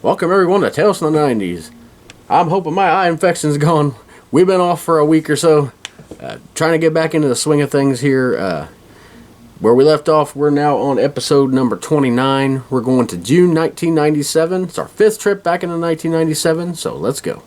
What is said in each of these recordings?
Welcome everyone to Tales from the 90s. I'm hoping my eye infection's gone. We've been off for a week or so, trying to get back into the swing of things here. Where we left off, we're now on episode number 29. We're going to June 1997. It's our fifth trip back into 1997, so let's go.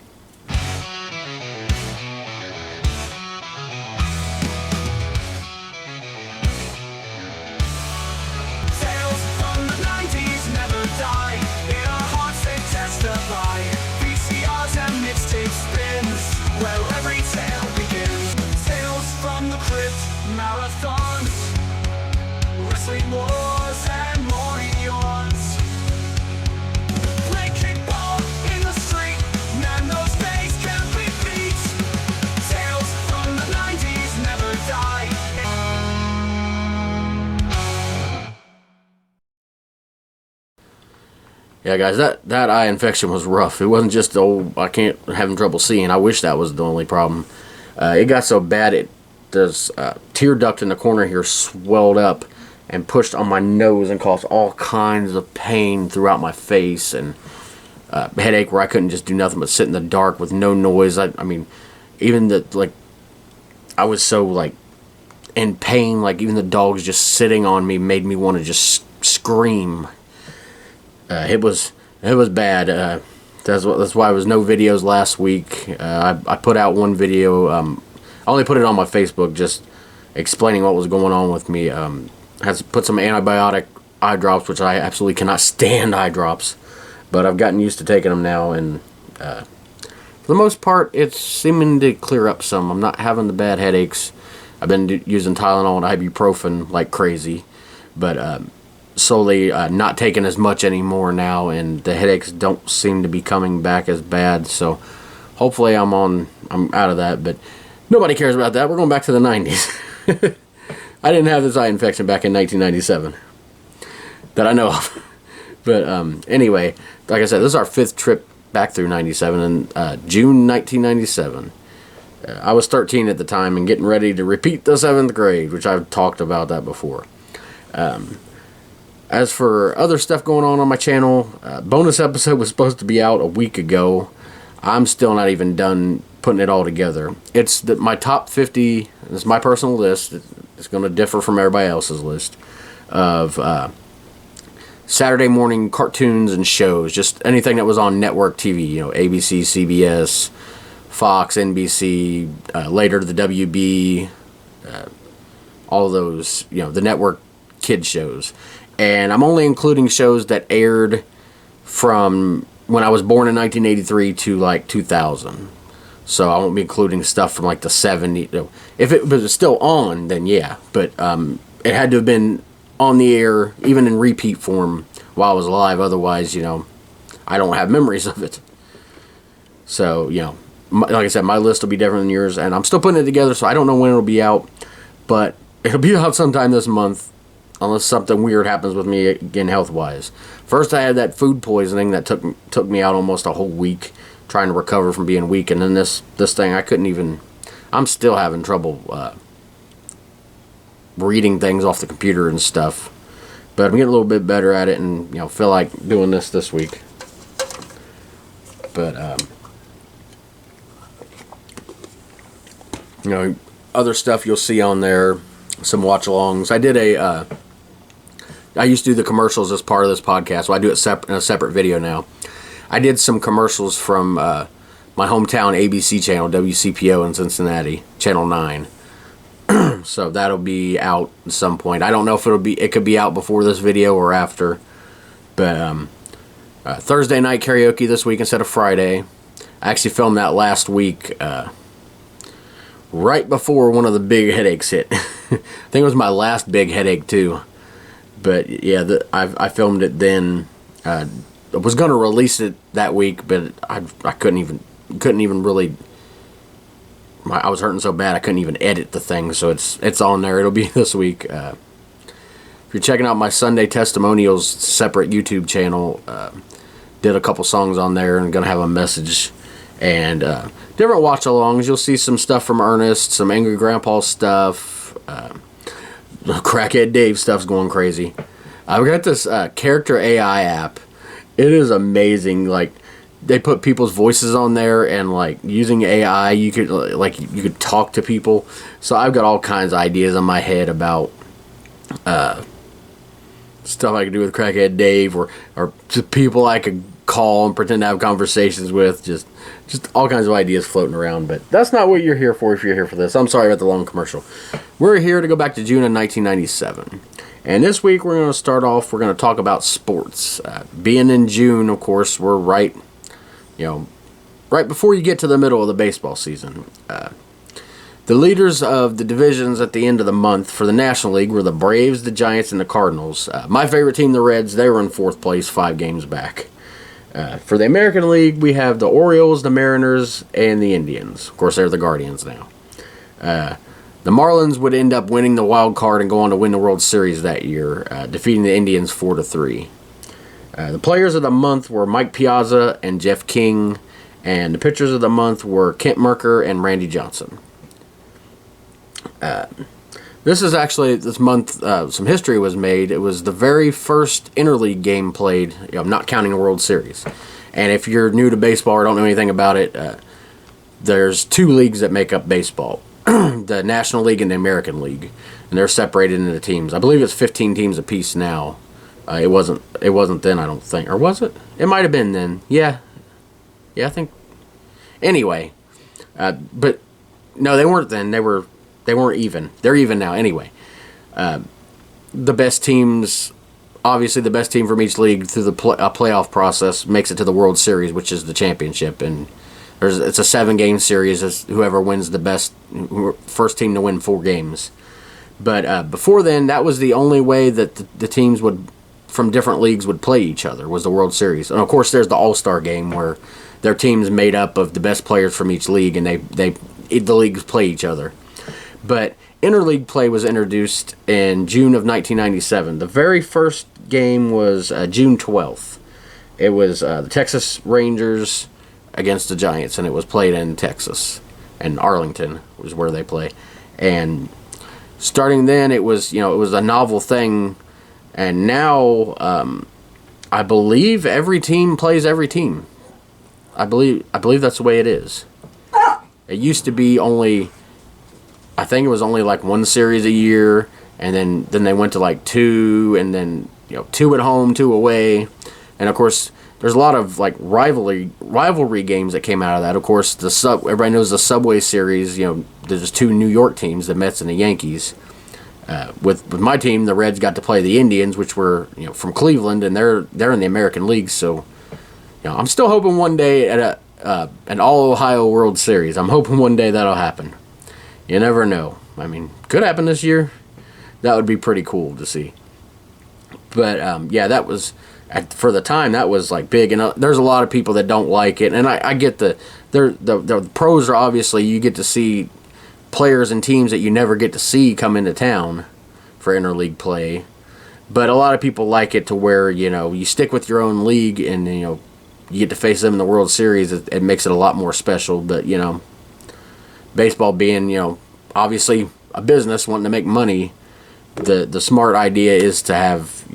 Yeah, guys, that eye infection was rough. It wasn't just, having trouble seeing. I wish that was the only problem. It got so bad, there's tear duct in the corner here swelled up and pushed on my nose and caused all kinds of pain throughout my face, and headache where I couldn't just do nothing but sit in the dark with no noise. I mean, even I was so, in pain, even the dogs just sitting on me made me want to just scream. It was bad. That's why there was no videos last week. I put out one video. I only put it on my Facebook, just explaining what was going on with me. Had to put some antibiotic eye drops, which I absolutely cannot stand eye drops, but I've gotten used to taking them now, and for the most part, it's seeming to clear up some. I'm not having the bad headaches. I've been using Tylenol and ibuprofen like crazy, but slowly not taking as much anymore now, and the headaches don't seem to be coming back as bad, so hopefully I'm out of that, but nobody cares about that. We're going back to the 90s. I didn't have this eye infection back in 1997 that I know of. But anyway, like I said, this is our fifth trip back through 97, and June 1997. I was 13 at the time and getting ready to repeat the 7th grade, which I've talked about that before. As for other stuff going on my channel, bonus episode was supposed to be out a week ago. I'm still not even done putting it all together. It's my top 50, it's my personal list. It's going to differ from everybody else's list of Saturday morning cartoons and shows, just anything that was on network TV, ABC, CBS, Fox, NBC, later the WB, all those, the network kid shows. And I'm only including shows that aired from when I was born in 1983 to 2000. So I won't be including stuff from the 70s. If it was still on, then yeah. But it had to have been on the air, even in repeat form, while I was alive. Otherwise, I don't have memories of it. So, like I said, my list will be different than yours. And I'm still putting it together, so I don't know when it'll be out. But it'll be out sometime this month, unless something weird happens with me again health-wise. First, I had that food poisoning that took me out almost a whole week trying to recover from being weak, and then this thing, I'm still having trouble reading things off the computer and stuff, but I'm getting a little bit better at it, and feel like doing this week. But other stuff you'll see on there, some watch-alongs. I used to do the commercials as part of this podcast, so I do it in a separate video now. I did some commercials from my hometown ABC channel, WCPO in Cincinnati, Channel 9. So that'll be out at some point. I don't know if it could be out before this video or after. But Thursday night karaoke this week instead of Friday. I actually filmed that last week, right before one of the big headaches hit. I think it was my last big headache too. But yeah, I filmed it then. I was going to release it that week, but I couldn't even really. I was hurting so bad I couldn't even edit the thing, so it's on there. It'll be this week. If you're checking out my Sunday Testimonials separate YouTube channel, did a couple songs on there and gonna have a message and different watch-alongs. You'll see some stuff from Ernest, some Angry Grandpa stuff. Crackhead Dave stuff's going crazy. We got this character AI app, It is amazing. Like, they put people's voices on there, and like using AI, you could talk to people. So I've got all kinds of ideas in my head about stuff I could do with Crackhead Dave, or just people I could call and pretend to have conversations with. Just all kinds of ideas floating around. But that's not what you're here for if you're here for this. I'm sorry about the long commercial. We're here to go back to June of 1997. And this week we're going to start off, we're going to talk about sports. Being in June, of course, we're right before you get to the middle of the baseball season. The leaders of the divisions at the end of the month for the National League were the Braves, the Giants, and the Cardinals. My favorite team, the Reds, they were in 4th place, 5 games back. For the American League, we have the Orioles, the Mariners, and the Indians. Of course, they're the Guardians now. The Marlins would end up winning the wild card and go on to win the World Series that year, defeating the Indians 4-3. The players of the month were Mike Piazza and Jeff King, and the pitchers of the month were Kent Merker and Randy Johnson. This month, some history was made. It was the very first interleague game played, not counting the World Series. And if you're new to baseball or don't know anything about it, there's 2 leagues that make up baseball. The National League and the American League. And they're separated into teams. I believe it's 15 teams apiece now. It wasn't then, I don't think. Or was it? It might have been then. Yeah, I think. Anyway. But, no, they weren't then. They weren't even. They're even now. Anyway, the best teams, obviously the best team from each league through the playoff process makes it to the World Series, which is the championship. And it's a 7-game series. It's whoever wins the best, first team to win 4 games. But before then, that was the only way that the teams from different leagues would play each other, was the World Series. And of course, there's the All-Star game where their teams made up of the best players from each league, and the leagues play each other. But interleague play was introduced in June of 1997. The very first game was June 12th. It was the Texas Rangers against the Giants, and it was played in Texas. And Arlington was where they play. And starting then, it was a novel thing. And now, I believe every team plays every team. I believe that's the way it is. It used to be I think it was only like 1 series a year, and then they went to like 2, and then 2 at home, 2 away, and of course there's a lot of like rivalry games that came out of that. Of course, everybody knows the Subway Series. There's 2 New York teams, the Mets and the Yankees. With my team, the Reds got to play the Indians, which were from Cleveland, and they're in the American League. So I'm still hoping one day at an All Ohio World Series. I'm hoping one day that'll happen. You never know. I mean, could happen this year. That would be pretty cool to see. But, that was, for the time, that was, like, big. And there's a lot of people that don't like it. And I get the pros are obviously, you get to see players and teams that you never get to see come into town for interleague play. But a lot of people like it to where, you stick with your own league and, you get to face them in the World Series. It makes it a lot more special. But, baseball being, obviously a business wanting to make money, the smart idea is to have,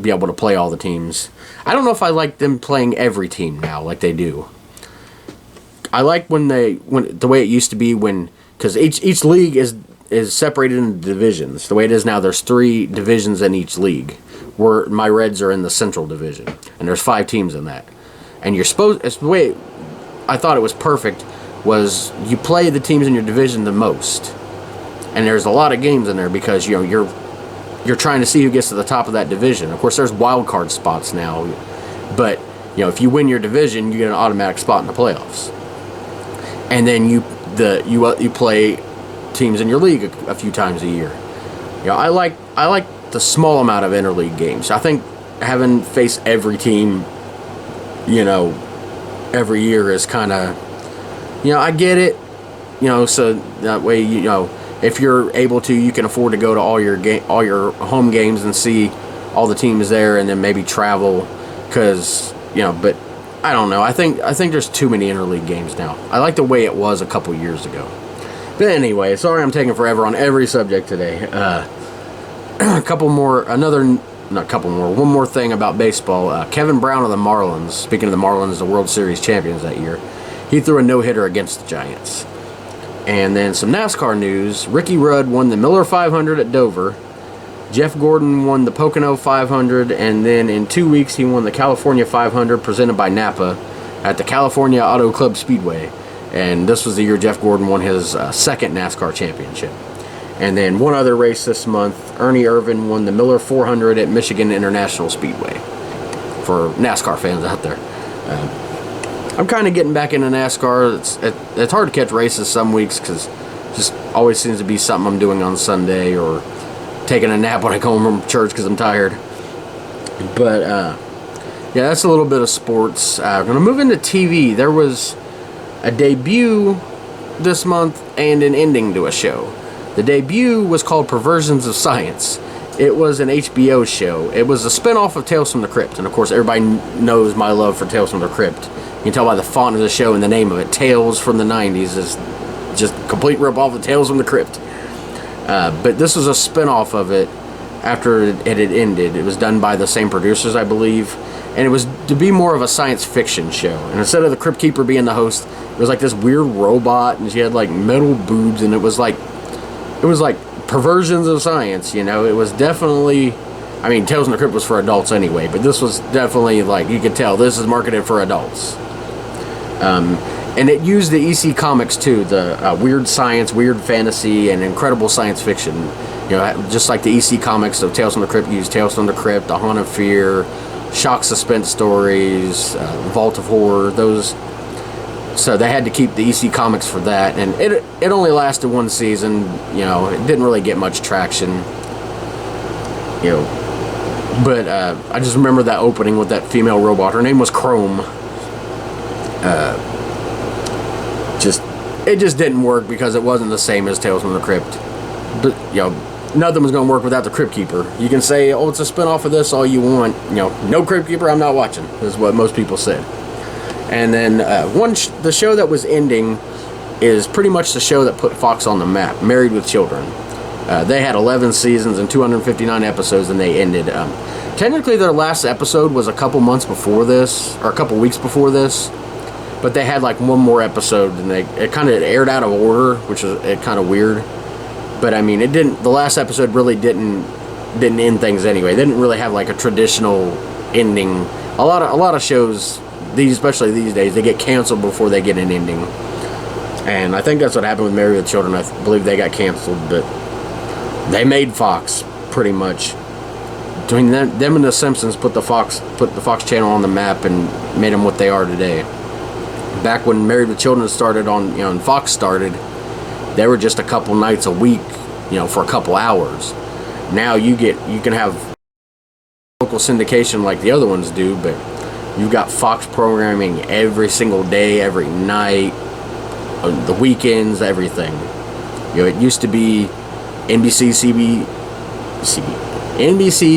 be able to play all the teams. I don't know if I like them playing every team now like they do. I like when the way it used to be because each league is separated into divisions. The way it is now, there's 3 divisions in each league. Where my Reds are in the Central Division, and there's 5 teams in that. And it's the way I thought it was perfect. Was you play the teams in your division the most, and there's a lot of games in there because you're trying to see who gets to the top of that division. Of course, there's wild card spots now, but if you win your division, you get an automatic spot in the playoffs. And then you play teams in your league a few times a year. I like the small amount of interleague games. I think having faced every team, every year is kind of. I get it, so that way, if you're able to, you can afford to go to all your home games and see all the teams there, and then maybe travel, because, but I don't know. I think there's too many interleague games now. I like the way it was a couple years ago. But anyway, sorry I'm taking forever on every subject today. A couple more, another not a couple more. One more thing about baseball. Kevin Brown of the Marlins, speaking of the Marlins, the World Series champions that year, he threw a no-hitter against the Giants. And then some NASCAR news. Ricky Rudd won the Miller 500 at Dover. Jeff Gordon won the Pocono 500. And then in 2 weeks, he won the California 500 presented by Napa at the California Auto Club Speedway. And this was the year Jeff Gordon won his second NASCAR championship. And then one other race this month, Ernie Irvan won the Miller 400 at Michigan International Speedway. For NASCAR fans out there. I'm kind of getting back into NASCAR. It's hard to catch races some weeks because it just always seems to be something I'm doing on Sunday or taking a nap when I come home from church because I'm tired. But, yeah, that's a little bit of sports. I'm going to move into TV. There was a debut this month and an ending to a show. The debut was called Perversions of Science. It was an HBO show. It was a spinoff of Tales from the Crypt. And, of course, everybody knows my love for Tales from the Crypt. You can tell by the font of the show and the name of it. Tales from the 90's is just complete rip-off of Tales from the Crypt. But this was a spinoff of it after it had ended. It was done by the same producers, I believe. And it was to be more of a science fiction show. And instead of the Crypt Keeper being the host, it was like this weird robot. And she had like metal boobs. And it was like Perversions of Science, you know. It was definitely, I mean, Tales from the Crypt was for adults anyway, but this was definitely, like, you could tell this is marketed for adults. And it used the EC Comics too, the weird science, weird fantasy, and incredible science fiction. You know, just like the EC Comics of Tales from the Crypt used Tales from the Crypt, The Haunt of Fear, shock suspense stories, Vault of Horror, those. So they had to keep the EC Comics for that, and it only lasted one season. You know, it didn't really get much traction. You know, but I just remember that opening with that female robot. Her name was Chrome. It just didn't work because it wasn't the same as Tales from the Crypt. But you know, nothing was going to work without the Crypt Keeper. You can say, oh, it's a spinoff of this all you want. You know, no Crypt Keeper, I'm not watching. Is what most people said. And then the show that was ending is pretty much the show that put Fox on the map, Married with Children. They had 11 seasons and 259 episodes, and they ended. Technically, their last episode was a couple months before this, or a couple weeks before this, but they had like one more episode, and it kind of aired out of order, which was kind of weird. But I mean, it didn't. The last episode really didn't end things anyway. They didn't really have like a traditional ending. A lot of shows, especially these days, they get canceled before they get an ending. And I think that's what happened with Married with Children. I believe they got canceled, but they made Fox pretty much. Between them and the Simpsons put the Fox channel on the map and made them what they are today. Back when Married with Children started and Fox started, they were just a couple nights a week, for a couple hours. Now you can have local syndication like the other ones do, but you've got Fox programming every single day, every night, the weekends, everything. It used to be NBC,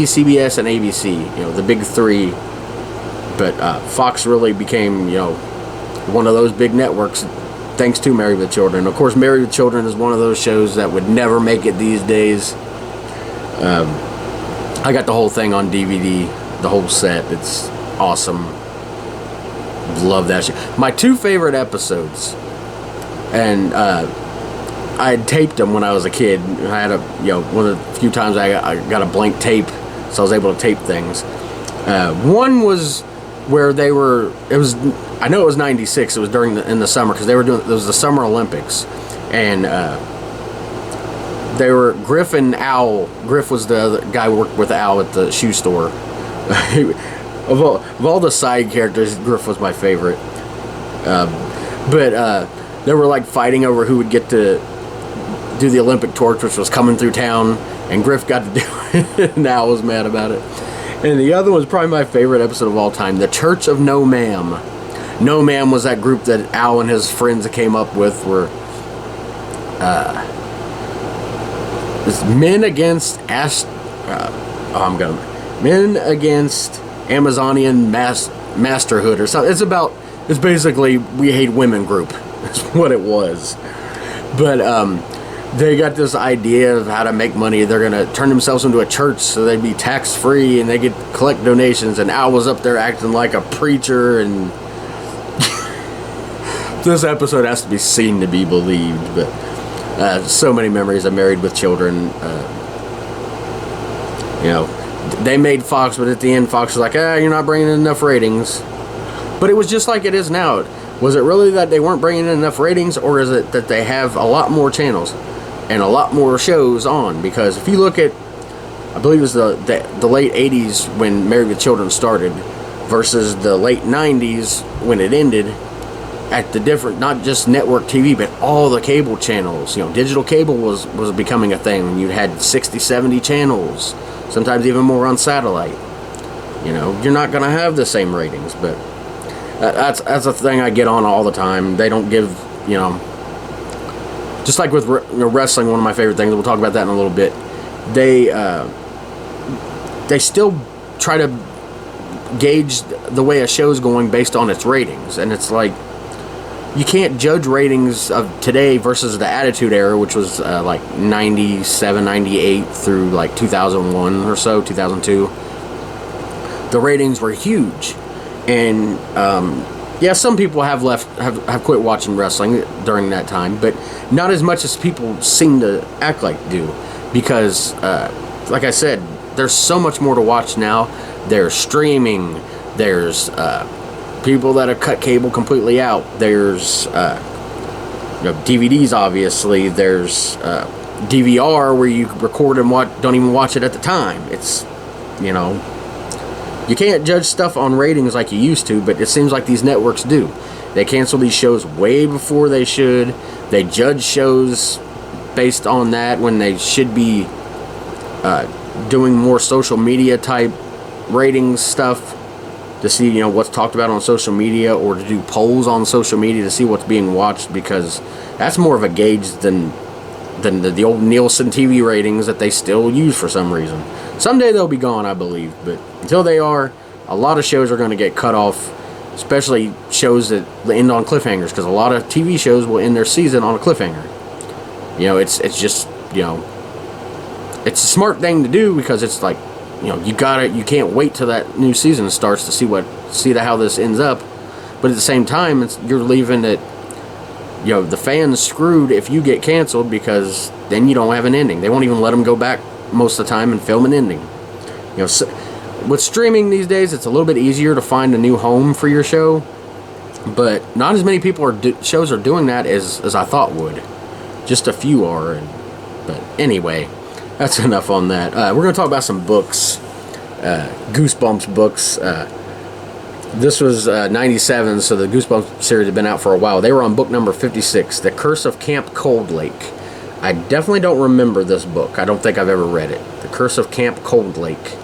CBS, and ABC, the big three. But Fox really became, one of those big networks thanks to Married with Children. Of course, Married with Children is one of those shows that would never make it these days. I got the whole thing on DVD, the whole set. It's awesome. Love that show. My two favorite episodes, and I had taped them when I was a kid. I had one of the few times I got a blank tape, so I was able to tape things. One was where I know it was 96. It was in the summer, because it was the Summer Olympics, and they were Griff and Al. Griff was the other guy who worked with Al at the shoe store. Of all the side characters, Griff was my favorite. But they were like fighting over who would get to do the Olympic torch, which was coming through town, and Griff got to do it, and Al was mad about it. And the other was probably my favorite episode of all time, The Church of No Ma'am. No Ma'am was that group that Al and his friends came up with, were Men Against Amazonian Masterhood or something. It's basically We Hate Women group. That's what it was. But they got this idea of how to make money. They're going to turn themselves into a church so they'd be tax-free and they could collect donations. And Al was up there acting like a preacher. And this episode has to be seen to be believed. But so many memories of Married with Children. You know, they made Fox, but at the end, Fox was like, you're not bringing in enough ratings. But it was just like it is now. Was it really that they weren't bringing in enough ratings, or is it that they have a lot more channels and a lot more shows on? Because if you look at, I believe it was the late 80s when Married with Children started versus the late 90s when it ended, at the different, not just network TV, but all the cable channels. You know, digital cable was becoming a thing. You had 60, 70 channels, sometimes even more on satellite. You know, you're not going to have the same ratings, but that's a thing I get on all the time. They don't give, you know, just like with wrestling, one of my favorite things, we'll talk about that in a little bit, they still try to gauge the way a show's going based on its ratings. And it's like, you can't judge ratings of today versus the Attitude Era, which was like 97, 98 through like 2001 or so, 2002. The ratings were huge. And yeah, some people have quit watching wrestling during that time, but not as much as people seem to act like do, because like I said, there's so much more to watch now. There's streaming, there's people that have cut cable completely out, there's DVDs, obviously, there's DVR where you record and don't even watch it at the time. It's, you know, you can't judge stuff on ratings like you used to, but it seems like these networks do. They cancel these shows way before they should. They judge shows based on that when they should be doing more social media type ratings stuff to see, you know, what's talked about on social media, or to do polls on social media to see what's being watched, because that's more of a gauge than the old Nielsen TV ratings that they still use for some reason. Someday they'll be gone, I believe, but until they are, a lot of shows are going to get cut off, especially shows that end on cliffhangers, because a lot of TV shows will end their season on a cliffhanger. You know, it's just, you know, it's a smart thing to do, because it's like, you know, you can't wait till that new season starts to see how this ends up. But at the same time, you're leaving it, you know, the fans screwed if you get canceled, because then you don't have an ending. They won't even let them go back most of the time and film an ending. You know, so, with streaming these days, it's a little bit easier to find a new home for your show, but not as many shows are doing that as I thought would. Just a few are. But anyway, that's enough on that. We're going to talk about some books, Goosebumps books. This was 97, so the Goosebumps series had been out for a while. They were on book number 56, The Curse of Camp Cold Lake. I definitely don't remember this book. I don't think I've ever read it. The Curse of Camp Cold Lake.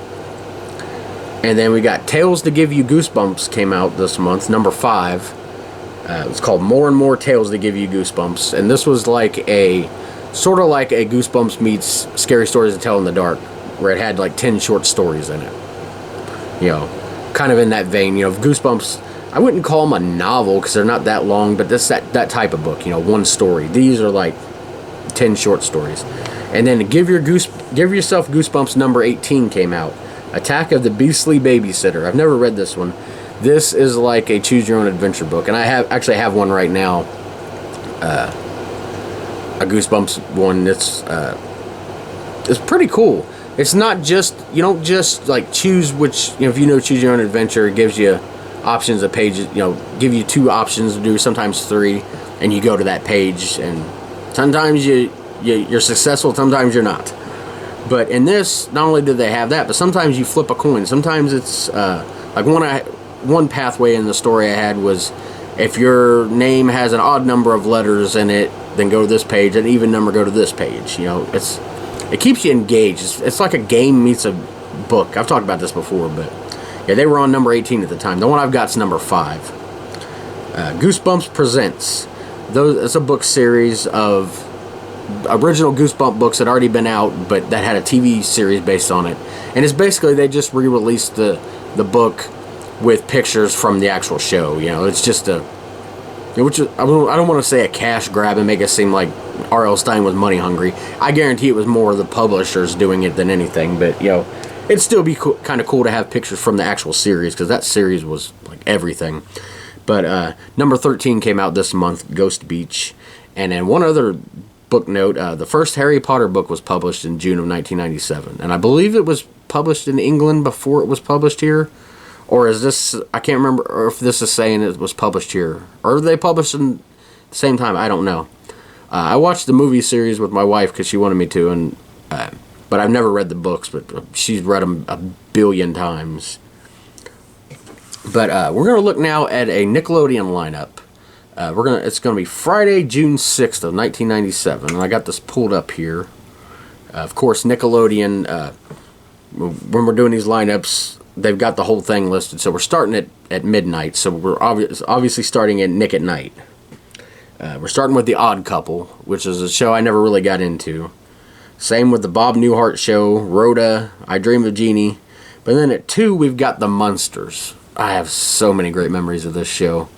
And then we got Tales to Give You Goosebumps came out this month, number 5. It's called More and More Tales to Give You Goosebumps. And this was like sort of like a Goosebumps meets Scary Stories to Tell in the Dark, where it had like 10 short stories in it. You know, kind of in that vein. You know, Goosebumps, I wouldn't call them a novel because they're not that long, but that's that type of book, you know, one story. These are like 10 short stories. And then Give Yourself Goosebumps number 18 came out. Attack of the Beastly Babysitter. I've never read this one. This is like a choose your own adventure book, and I actually have one right now. A Goosebumps one. It's pretty cool. It's not just, you don't just like choose which, you know, if you know choose your own adventure, it gives you options of pages, you know, give you 2 options to do, sometimes 3, and you go to that page, and sometimes you're successful, sometimes you're not. But in this, not only did they have that, but sometimes you flip a coin. Sometimes it's like one pathway in the story I had was, if your name has an odd number of letters in it, then go to this page, and even number, go to this page. You know, it keeps you engaged. It's like a game meets a book. I've talked about this before, but yeah, they were on number 18 at the time. The one I've got is number 5. Goosebumps Presents. It's a book series of original Goosebump books that had already been out, but that had a TV series based on it. And it's basically, they just re-released the book with pictures from the actual show. You know, it's just which I don't want to say a cash grab and make it seem like R.L. Stine was money hungry. I guarantee it was more the publishers doing it than anything. But it'd still be kind of cool to have pictures from the actual series, because that series was like everything. But number 13 came out this month, Ghost Beach. And then one other book note, the first Harry Potter book was published in June of 1997. And I believe it was published in England before it was published here. Or is this, I can't remember, or if this is saying it was published here. Or they published in the same time, I don't know. I watched the movie series with my wife because she wanted me to, and but I've never read the books, but she's read them a billion times. But we're going to look now at a Nickelodeon lineup. It's going to be Friday, June 6th of 1997, and I got this pulled up here. Of course, Nickelodeon, when we're doing these lineups, they've got the whole thing listed, so we're starting at midnight, so we're obviously starting at Nick at Night. We're starting with The Odd Couple, which is a show I never really got into. Same with the Bob Newhart Show, Rhoda, I Dream of Jeannie. But then at 2, we've got The Munsters. I have so many great memories of this show.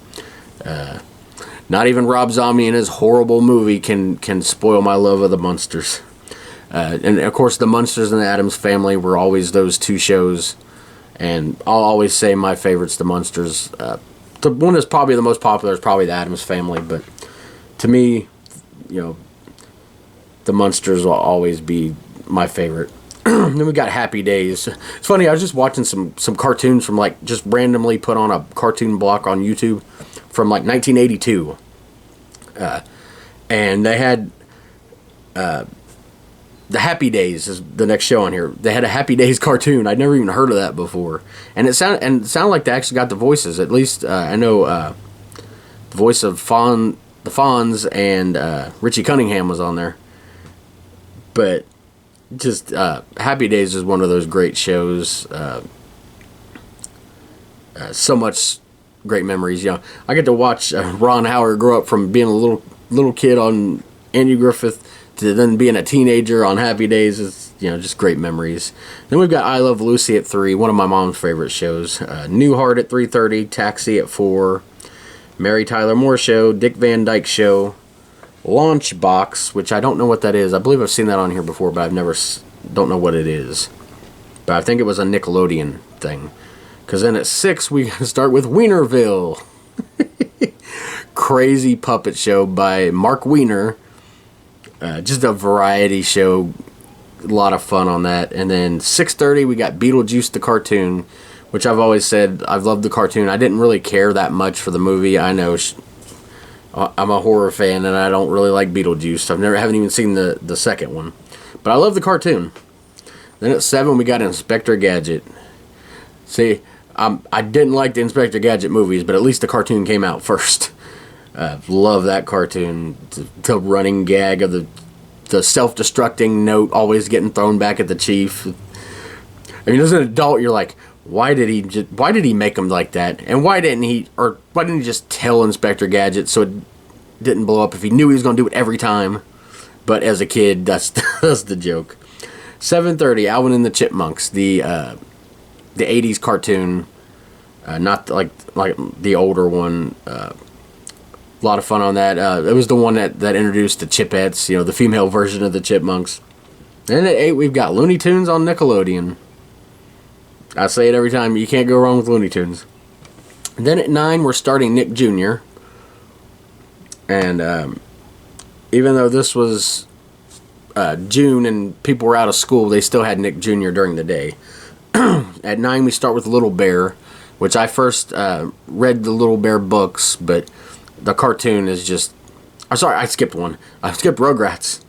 Not even Rob Zombie and his horrible movie can spoil my love of The Munsters. And of course, The Munsters and the Addams Family were always those two shows. And I'll always say my favorite's The Munsters. The one that's probably the most popular is probably the Addams Family, but to me, The Munsters will always be my favorite. Then we got Happy Days. It's funny, I was just watching some cartoons from just randomly put on a cartoon block on YouTube from 1982. And they had the Happy Days is the next show on here. They had a Happy Days cartoon. I'd never even heard of that before. And it sounded like they actually got the voices. At least I know the voice of the Fonz and Richie Cunningham was on there. But just Happy Days is one of those great shows. So much great memories. I get to watch Ron Howard grow up from being a little kid on Andy Griffith to then being a teenager on Happy Days. Is just great memories. Then we've got I Love Lucy at 3, one of my mom's favorite shows. Newhart at 3:30, Taxi at 4, Mary Tyler Moore Show, Dick Van Dyke Show, Launchbox, which I don't know what that is. I believe I've seen that on here before, but don't know what it is. But I think it was a Nickelodeon thing. Because then at 6, we start with Wienerville. Crazy puppet show by Mark Wiener. Just a variety show. A lot of fun on that. And then 6:30, we got Beetlejuice the cartoon, which I've always said I've loved the cartoon. I didn't really care that much for the movie. I know I'm a horror fan, and I don't really like Beetlejuice. Haven't even seen the second one. But I love the cartoon. Then at 7, we got Inspector Gadget. See, I didn't like the Inspector Gadget movies, but at least the cartoon came out first. Love that cartoon. The running gag of the self-destructing note always getting thrown back at the chief. I mean, as an adult, you're like, why did he make him like that? And why didn't he just tell Inspector Gadget so it didn't blow up if he knew he was going to do it every time? But as a kid, that's the joke. 7:30, Alvin and the Chipmunks, the 80s cartoon, not like the older one. A lot of fun on that. It was the one that introduced the Chipettes, the female version of the Chipmunks. And at 8, we've got Looney Tunes on Nickelodeon. I say it every time, you can't go wrong with Looney Tunes. And then at 9, we're starting Nick Jr. And even though this was June and people were out of school, they still had Nick Jr. during the day. At 9, we start with Little Bear, which I first read the Little Bear books, but the cartoon is just... I'm sorry, I skipped one. I skipped Rugrats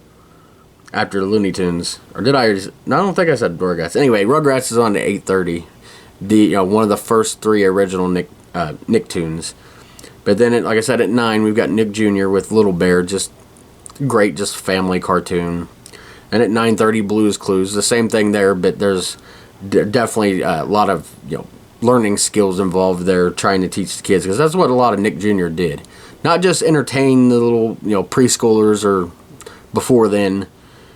after Looney Tunes. Or did I? No, I don't think I said Rugrats. Anyway, Rugrats is on at 8:30. One of the first 3 original Nicktoons. But then, like I said, at 9, we've got Nick Jr. with Little Bear. Just great, just family cartoon. And at 9:30, Blue's Clues. The same thing there, but there's definitely a lot of learning skills involved there, trying to teach the kids, because that's what a lot of Nick Jr. did. Not just entertain the little preschoolers or before then.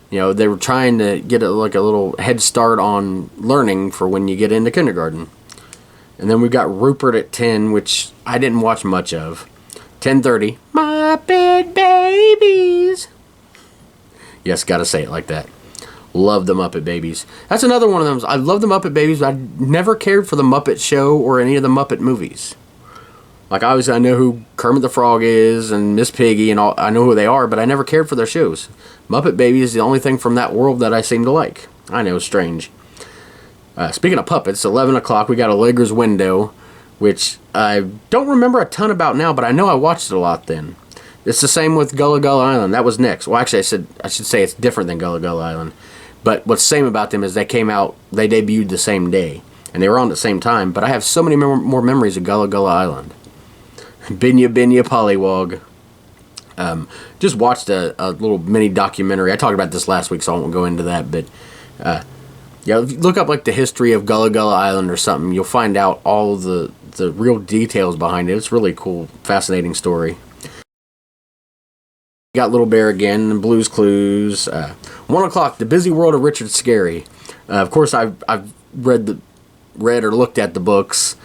They were trying to get a little head start on learning for when you get into kindergarten. And then we've got Rupert at 10, which I didn't watch much of. 10:30, My Bed Babies. Yes, gotta say it like that. Love the Muppet Babies. That's another one of them. I love the Muppet Babies, but I never cared for the Muppet Show or any of the Muppet movies. Like, obviously, I know who Kermit the Frog is and Miss Piggy and all. I know who they are, but I never cared for their shows. Muppet Babies is the only thing from that world that I seem to like. I know, strange. Speaking of puppets, 11 o'clock, we got Allegra's Window, which I don't remember a ton about now, but I know I watched it a lot then. It's the same with Gullah Gullah Island. That was next. Well, actually, I should say it's different than Gullah Gullah Island. But what's same about them is they debuted the same day. And they were on at the same time. But I have so many more memories of Gullah Gullah Island. Binya Binya Pollywog. Just watched a little mini documentary. I talked about this last week, so I won't go into that. But yeah, if you look up like the history of Gullah Gullah Island or something, you'll find out all the real details behind it. It's really cool, fascinating story. Got Little Bear again, and Blue's Clues. 1 o'clock, The Busy World of Richard Scarry. Of course, I've read or looked at the books,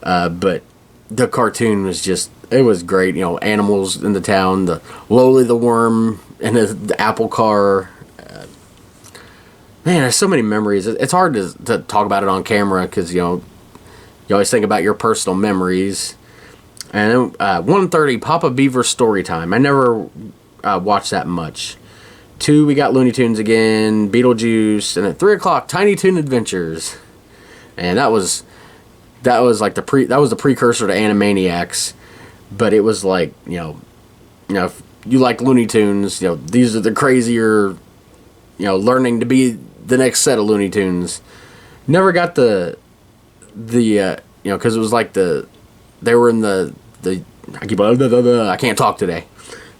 but the cartoon was it was great. You know, animals in the town, the Lowly the Worm, and the apple car. Man, there's so many memories. It's hard to talk about it on camera because, you know, you always think about your personal memories. And then 1:30, Papa Beaver Story Time. I never watched that much. 2, we got Looney Tunes again, Beetlejuice, and at 3 o'clock, Tiny Toon Adventures. And that was like the precursor to Animaniacs, but it was like, you know, if you like Looney Tunes, you know, these are the crazier, you know, learning to be the next set of Looney Tunes. Never got the you know, because it was like they were in I can't talk today.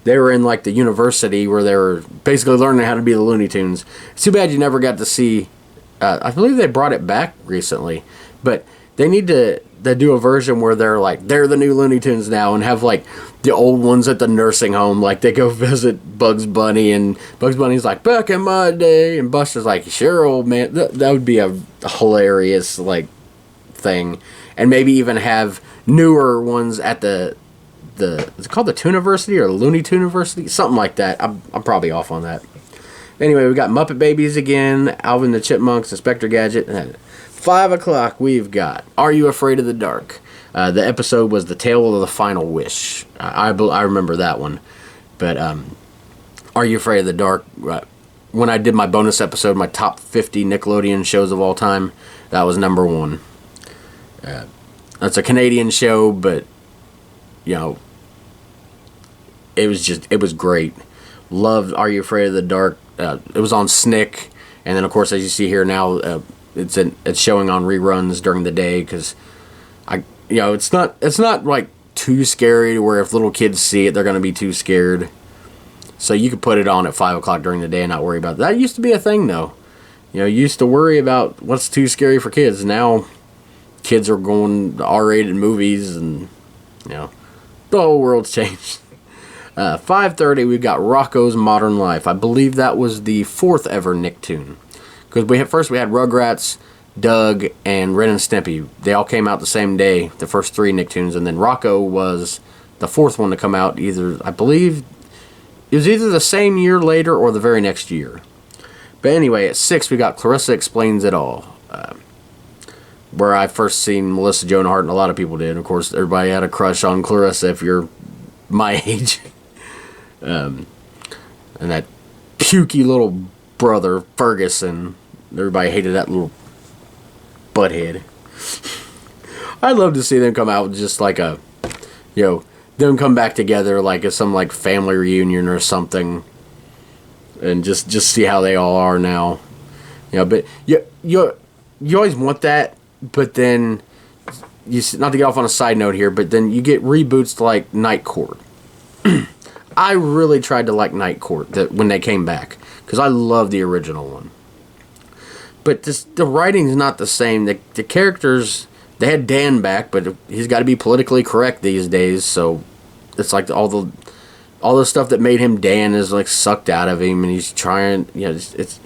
They were in like the university where they were basically learning how to be the Looney Tunes. It's too bad you never got to see. I believe they brought it back recently, but they need to do a version where they're the new Looney Tunes now and have like the old ones at the nursing home. Like they go visit Bugs Bunny and Bugs Bunny's like, back in my day, and Buster's like, sure, old man. That would be a hilarious like thing, and maybe even have newer ones at is it called the Tooniversity or Looney Tuuniversity? Something like that. I'm probably off on that. Anyway, we got Muppet Babies again, Alvin the Chipmunks, Inspector Gadget, and at 5 o'clock we've got Are You Afraid of the Dark? The episode was The Tale of the Final Wish. I remember that one. But Are You Afraid of the Dark? When I did my bonus episode, my top 50 Nickelodeon shows of all time, that was number 1. That's a Canadian show, but, you know, it was great. Loved Are You Afraid of the Dark? It was on Snick, and then of course, as you see here now, it's showing on reruns during the day because it's not like too scary to where if little kids see it, they're gonna be too scared. So you could put it on at 5 o'clock during the day and not worry about that. That used to be a thing though. You know, you used to worry about what's too scary for kids. Now, kids are going to R-rated movies, and you know, the whole world's changed. 5:30, we've got Rocko's Modern Life. I believe that was the 4th ever Nicktoon. Because we had Rugrats, Doug, and Ren and Stimpy. They all came out the same day, the first 3 Nicktoons, and then Rocko was the 4th one to come out I believe, it was either the same year later or the very next year. But anyway, at 6, we got Clarissa Explains It All. Where I first seen Melissa Joan Hart, and a lot of people did. Of course, everybody had a crush on Clarissa if you're my age. And that pukey little brother, Ferguson. Everybody hated that little butthead. I'd love to see them come out with just like them come back together like as some like family reunion or something. And just see how they all are now. You know, but you always want that, but then not to get off on a side note here, but then you get reboots like Night Court. I really tried to like Night Court when they came back because I love the original one. But the writing's not the same. The characters, they had Dan back, but he's got to be politically correct these days. So it's like all the stuff that made him Dan is like sucked out of him, and he's trying. It's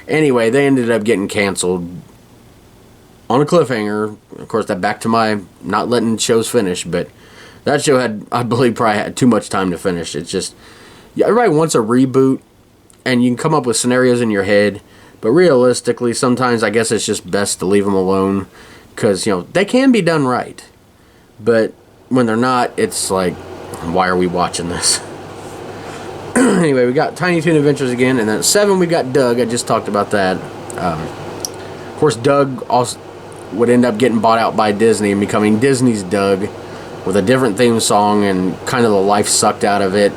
anyway. They ended up getting canceled on a cliffhanger. Of course, that back to my not letting shows finish, but. That show I believe, probably had too much time to finish. It's just, everybody wants a reboot, and you can come up with scenarios in your head, but realistically, sometimes I guess it's just best to leave them alone, because, you know, they can be done right, but when they're not, it's like, why are we watching this? Anyway, we got Tiny Toon Adventures again, and then at 7 we got Doug. I just talked about that. Of course, Doug also would end up getting bought out by Disney and becoming Disney's Doug, with a different theme song, and kind of the life sucked out of it.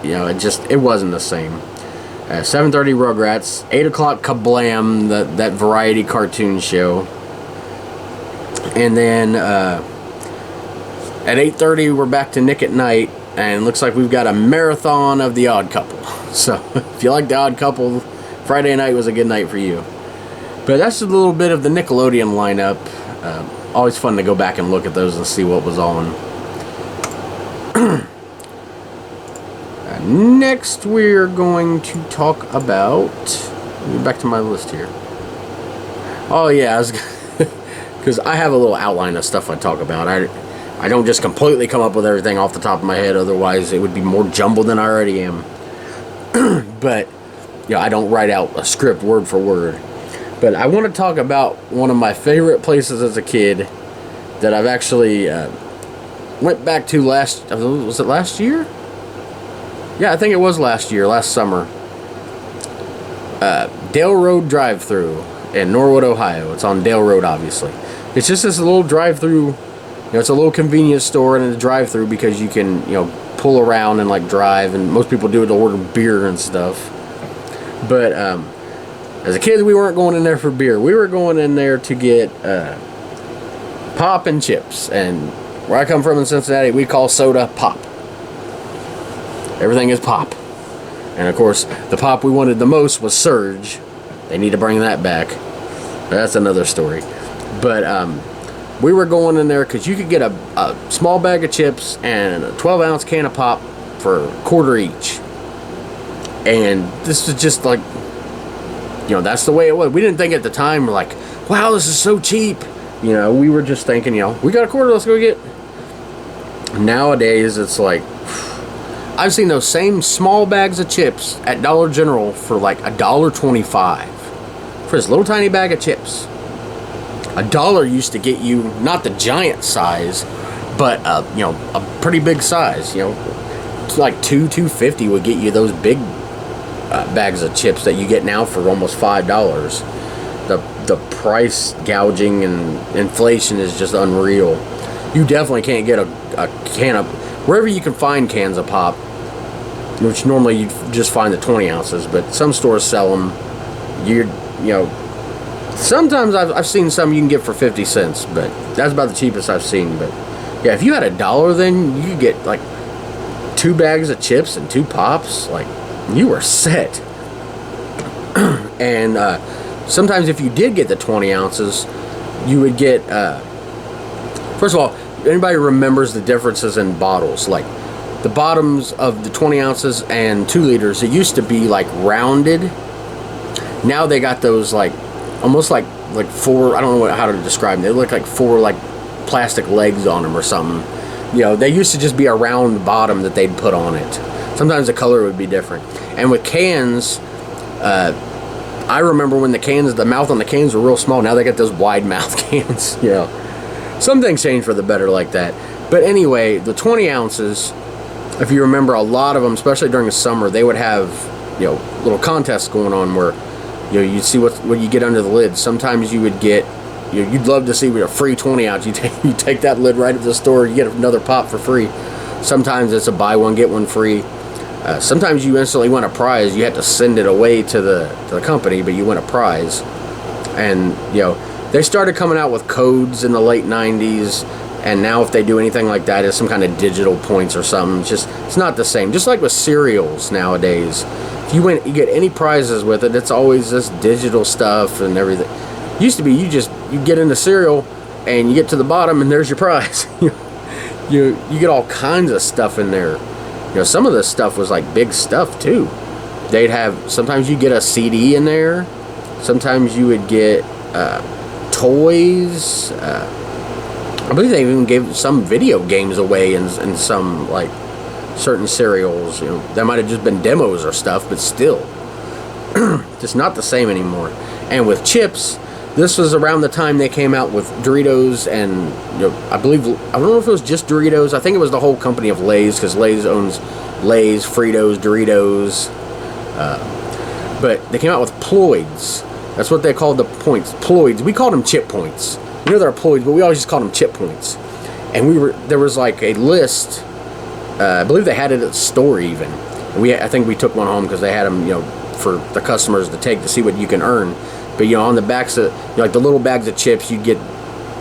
You know, it wasn't the same. 7:30 Rugrats, 8 o'clock Kablam, that variety cartoon show, and then at 8:30 we're back to Nick at Night, and looks like we've got a marathon of The Odd Couple. So if you like The Odd Couple, Friday night was a good night for you. But that's a little bit of the Nickelodeon lineup. Always fun to go back and look at those and see what was on. Next, we're going to talk about... back to my list here. Oh, yeah, because I have a little outline of stuff I talk about. I don't just completely come up with everything off the top of my head, otherwise it would be more jumbled than I already am. But, yeah, I don't write out a script word for word. But I want to talk about one of my favorite places as a kid that I've actually went back to was it last year? Yeah, I think it was last summer. Dale Road drive-thru in Norwood, Ohio. It's on Dale Road, obviously. It's just this little drive-thru. You know, it's a little convenience store and a drive-thru because you can, you know, pull around and like drive, and most people do it to order beer and stuff. But as a kid, we weren't going in there for beer. We were going in there to get pop and chips. And where I come from in Cincinnati, we call soda pop. Everything is pop. And of course, the pop we wanted the most was Surge. They need to bring that back. That's another story. But we were going in there because you could get a small bag of chips and a 12-ounce can of pop for $1 each. And this was just like, you know, that's the way it was. We didn't think at the time, we're like, wow, this is so cheap. You know, we were just thinking, you know, we got $1, let's go get. Nowadays, it's like, I've seen those same small bags of chips at Dollar General for like $1.25 for this little tiny bag of chips. $1 used to get you not the giant size, but you know, a pretty big size. You know, it's like $2.50 would get you those big bags of chips that you get now for almost $5. The price gouging and inflation is just unreal. You definitely can't get a can of, wherever you can find cans of pop, which normally you just find the 20 ounces, but some stores sell them. You know, sometimes I've seen some you can get for 50 cents, but that's about the cheapest I've seen. But yeah, if you had $1, then you could get like 2 bags of chips and 2 pops. Like, you were set. And sometimes if you did get the 20 ounces, you would get, first of all, anybody remembers the differences in bottles? Like, the bottoms of the 20 ounces and 2 liters, it used to be like rounded. Now they got those like, almost like 4, I don't know how to describe them. They look like 4 like plastic legs on them or something. You know, they used to just be a round bottom that they'd put on it. Sometimes the color would be different. And with cans, I remember when the mouth on the cans were real small. Now they got those wide mouth cans. You know, some things change for the better like that. But anyway, the 20 ounces, if you remember, a lot of them, especially during the summer, they would have, you know, little contests going on where, you know, you'd see what you get under the lid. Sometimes you would get, you know, you'd love to see a free 20 ounce. You take that lid right to the store, you get another pop for free. Sometimes it's a buy one get one free. Sometimes you instantly win a prize. You have to send it away to the company, but you win a prize. And, you know, they started coming out with codes in the late 90s, and now if they do anything like that, it's some kind of digital points or something. It's not the same. Just like with cereals nowadays, if you get any prizes with it, it's always this digital stuff and everything. Used to be you get in the cereal and you get to the bottom and there's your prize. you get all kinds of stuff in there. You know, some of this stuff was like big stuff too. They'd have, sometimes you get a CD in there. Sometimes you would get toys. I believe they even gave some video games away in some like certain cereals. You know, that might have just been demos or stuff, but still. just not the same anymore. And with chips, this was around the time they came out with Doritos, and I don't know if it was just Doritos. I think it was the whole company of Lay's, because Lay's owns Lay's, Fritos, Doritos. But they came out with Ploids. That's what they called the points. Ploids. We called them chip points. They're Ploids, but we always just called them chip points. And there was like a list. I believe they had it at the store even. I think we took one home because they had them, for the customers to take to see what you can earn. But on the backs of like the little bags of chips, you get,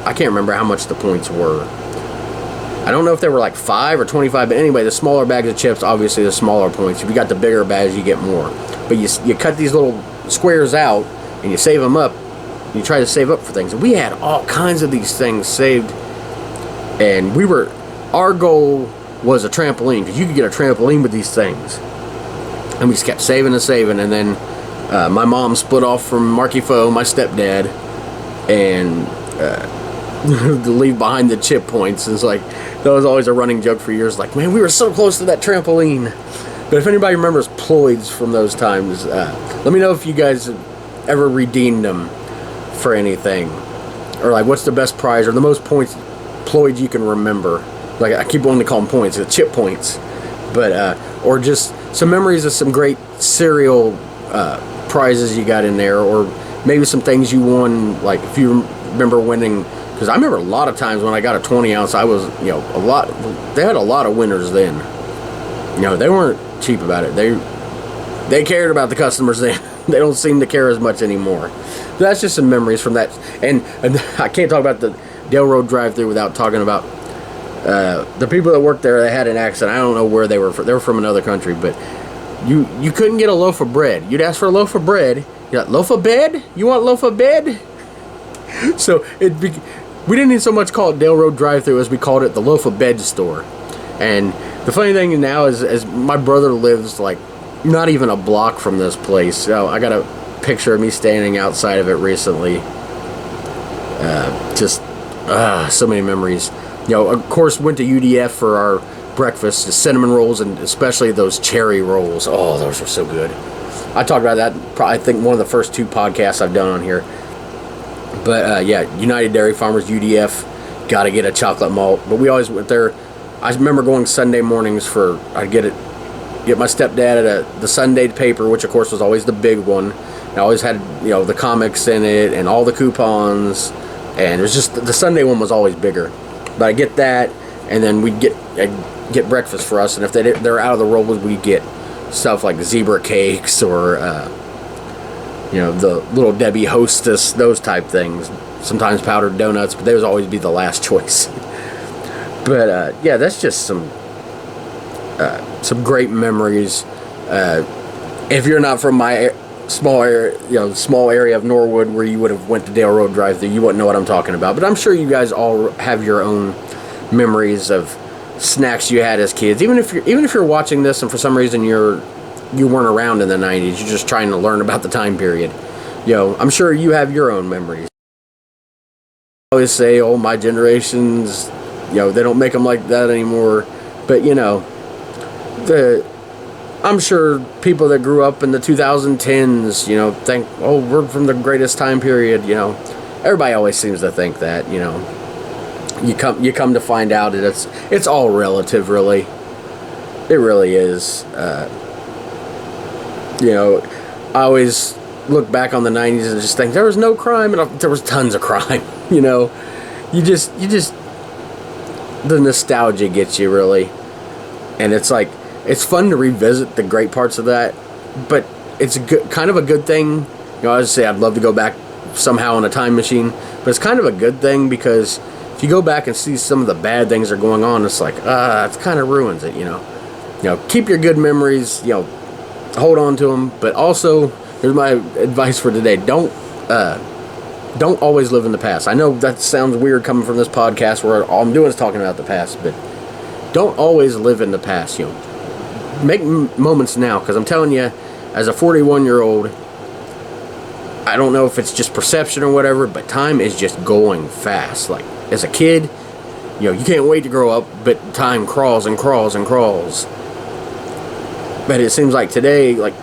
I can't remember how much the points were. I don't know if they were like 5 or 25, but anyway, the smaller bags of chips, obviously the smaller points. If you got the bigger bags, you get more. But you cut these little squares out and you save them up. You try to save up for things. And we had all kinds of these things saved. And our goal was a trampoline, because you could get a trampoline with these things. And we just kept saving and saving. And then my mom split off from Marky Foe, my stepdad, and to leave behind the chip points. It's like, that was always a running joke for years. Like, man, we were so close to that trampoline. But if anybody remembers Ploids from those times, let me know if you guys ever redeemed them for anything. Or like, what's the best prize or the most points Ploids you can remember. Like, I keep wanting to call them points, the chip points. But, or just some memories of some great cereal prizes you got in there, or maybe some things you won, like if you remember winning, because I remember a lot of times when I got a 20 ounce, I was, they had a lot of winners then. They weren't cheap about it. They cared about the customers then. They don't seem to care as much anymore. So that's just some memories from that. And I can't talk about the Dale Road drive-thru without talking about the people that worked there. They had an accent. I don't know where they were from. They were from another country, but you couldn't get a loaf of bread. You'd ask for a loaf of bread. You're like, loaf of bed? You want loaf of bed? So we didn't even so much call it Dale Road drive-thru as we called it the loaf of bed store. And the funny thing now is, as my brother lives like not even a block from this place. So I got a picture of me standing outside of it recently. So many memories. Of course, went to UDF for our breakfast, the cinnamon rolls, and especially those cherry rolls. Oh, those were so good. I talked about that probably, I think, one of the first 2 podcasts I've done on here. But United Dairy Farmers, UDF, got to get a chocolate malt. But we always went there. I remember going Sunday mornings I'd get my stepdad the Sunday paper, which of course was always the big one. It always had the comics in it and all the coupons, and it was just the Sunday one was always bigger. But I get that, and then we'd get breakfast for us, and if they're out of the rolls, we get stuff like zebra cakes or the Little Debbie Hostess, those type things. Sometimes powdered donuts, but they would always be the last choice. But that's just some great memories. If you're not from my small area of Norwood, where you would have went to Dale Road drive-thru, you wouldn't know what I'm talking about. But I'm sure you guys all have your own memories of snacks you had as kids. Even if you're watching this and for some reason you weren't around in the 90s, you're just trying to learn about the time period. I'm sure you have your own memories. I always say, oh, my generations, they don't make them like that anymore. But I'm sure people that grew up in the 2010s, think, oh, we're from the greatest time period. Everybody always seems to think that. You come to find out that it's all relative, really. It really is. I always look back on the 90s and just think there was no crime, and there was tons of crime. You just the nostalgia gets you, really. And it's like, it's fun to revisit the great parts of that, but it's kind of a good thing. I would say I'd love to go back somehow in a time machine, but it's kind of a good thing, because if you go back and see some of the bad things that are going on, it's like, it kind of ruins it, Keep your good memories, hold on to them, but also, here's my advice for today. Don't always live in the past. I know that sounds weird coming from this podcast where all I'm doing is talking about the past, but don't always live in the past, Make moments now, because I'm telling you, as a 41-year-old, I don't know if it's just perception or whatever, but time is just going fast. Like, as a kid, you can't wait to grow up, but time crawls and crawls and crawls. But it seems like today, like,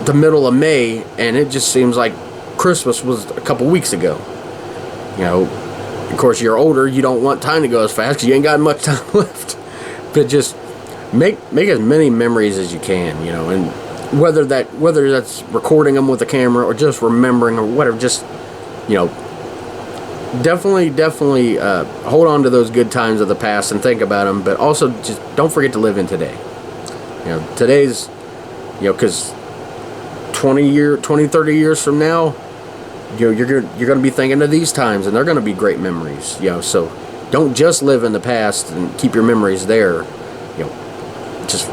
the middle of May, and it just seems like Christmas was a couple weeks ago. You know, of course, you're older, you don't want time to go as fast because you ain't got much time left. But just make as many memories as you can, you know, and whether that's recording them with a camera or just remembering or whatever, just, you know, definitely hold on to those good times of the past and think about them, but also just don't forget to live in today. You know, today's, you know, because 30 years from now, you know, you're going to be thinking of these times, and they're going to be great memories, you know. So don't just live in the past and keep your memories there. You know, just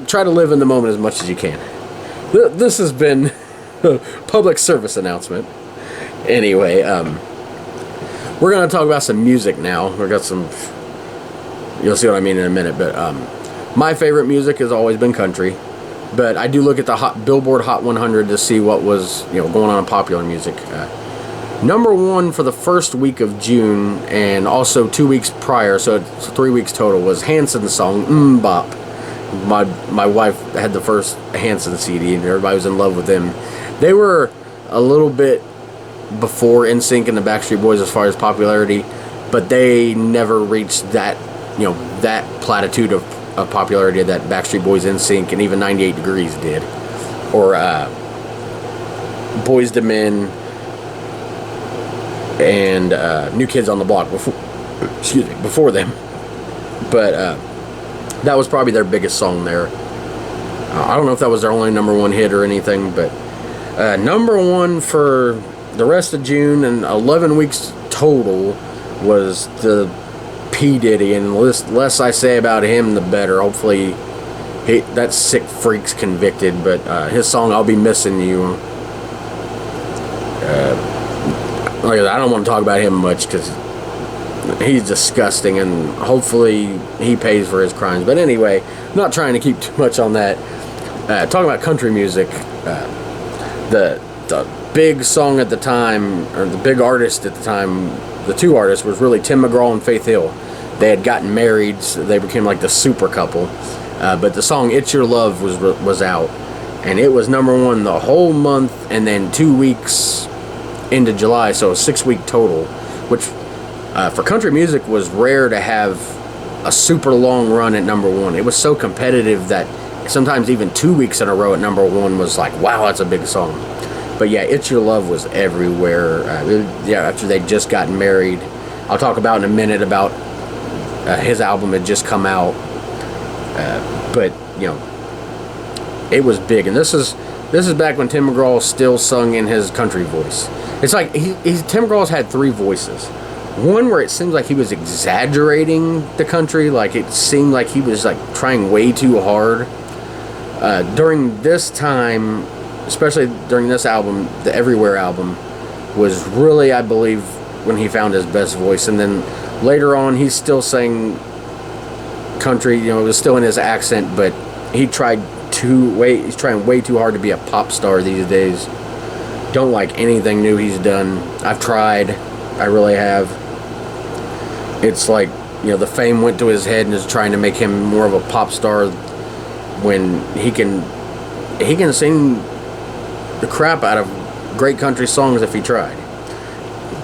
try to live in the moment as much as you can. This has been a public service announcement. Anyway, we're going to talk about some music now. We've got some, you'll see what I mean in a minute, but my favorite music has always been country. But I do look at the Billboard Hot 100 to see what was, you know, going on in popular music. Number one for the first week of June, and also 2 weeks prior, so it's 3 weeks total, was Hanson's song Bop. My wife had the first Hanson CD, and everybody was in love with them. They were a little bit before NSYNC and the Backstreet Boys as far as popularity, but they never reached that, you know, that platitude of popularity that Backstreet Boys, NSYNC, and even 98 Degrees did, or Boyz II Men and New Kids on the Block before them. But that was probably their biggest song there. I don't know if that was their only number one hit or anything, but number one for the rest of June and 11 weeks total was the P. Diddy, and the less I say about him, the better. Hopefully, that sick freak's convicted, but his song, I'll Be Missing You, like I don't want to talk about him much because he's disgusting, and hopefully he pays for his crimes. But anyway, I'm not trying to keep too much on that. Talking about country music, the big song at the time, or the big artist at the time, the two artists, was really Tim McGraw and Faith Hill. They had gotten married, so they became like the super couple. But the song "It's Your Love" was out, and it was number one the whole month, and then 2 weeks into July, so a 6 week total, which for country music was rare to have a super long run at number one. It was so competitive that sometimes even 2 weeks in a row at number one was like, wow, that's a big song. But yeah, "It's Your Love" was everywhere. After they just gotten married. I'll talk about in a minute about his album had just come out. But, you know, it was big. And this is back when Tim McGraw still sung in his country voice. It's like Tim McGraw's had three voices. One where it seems like he was exaggerating the country, like it seemed like he was like trying way too hard. During this time, especially during this album, the Everywhere album, was really, I believe, when he found his best voice. And then later on, he's still saying country, you know, it was still in his accent, but he's trying way too hard to be a pop star these days. Don't like anything new he's done. I've tried, I really have. It's like, you know, the fame went to his head and is trying to make him more of a pop star when he can sing the crap out of great country songs if he tried.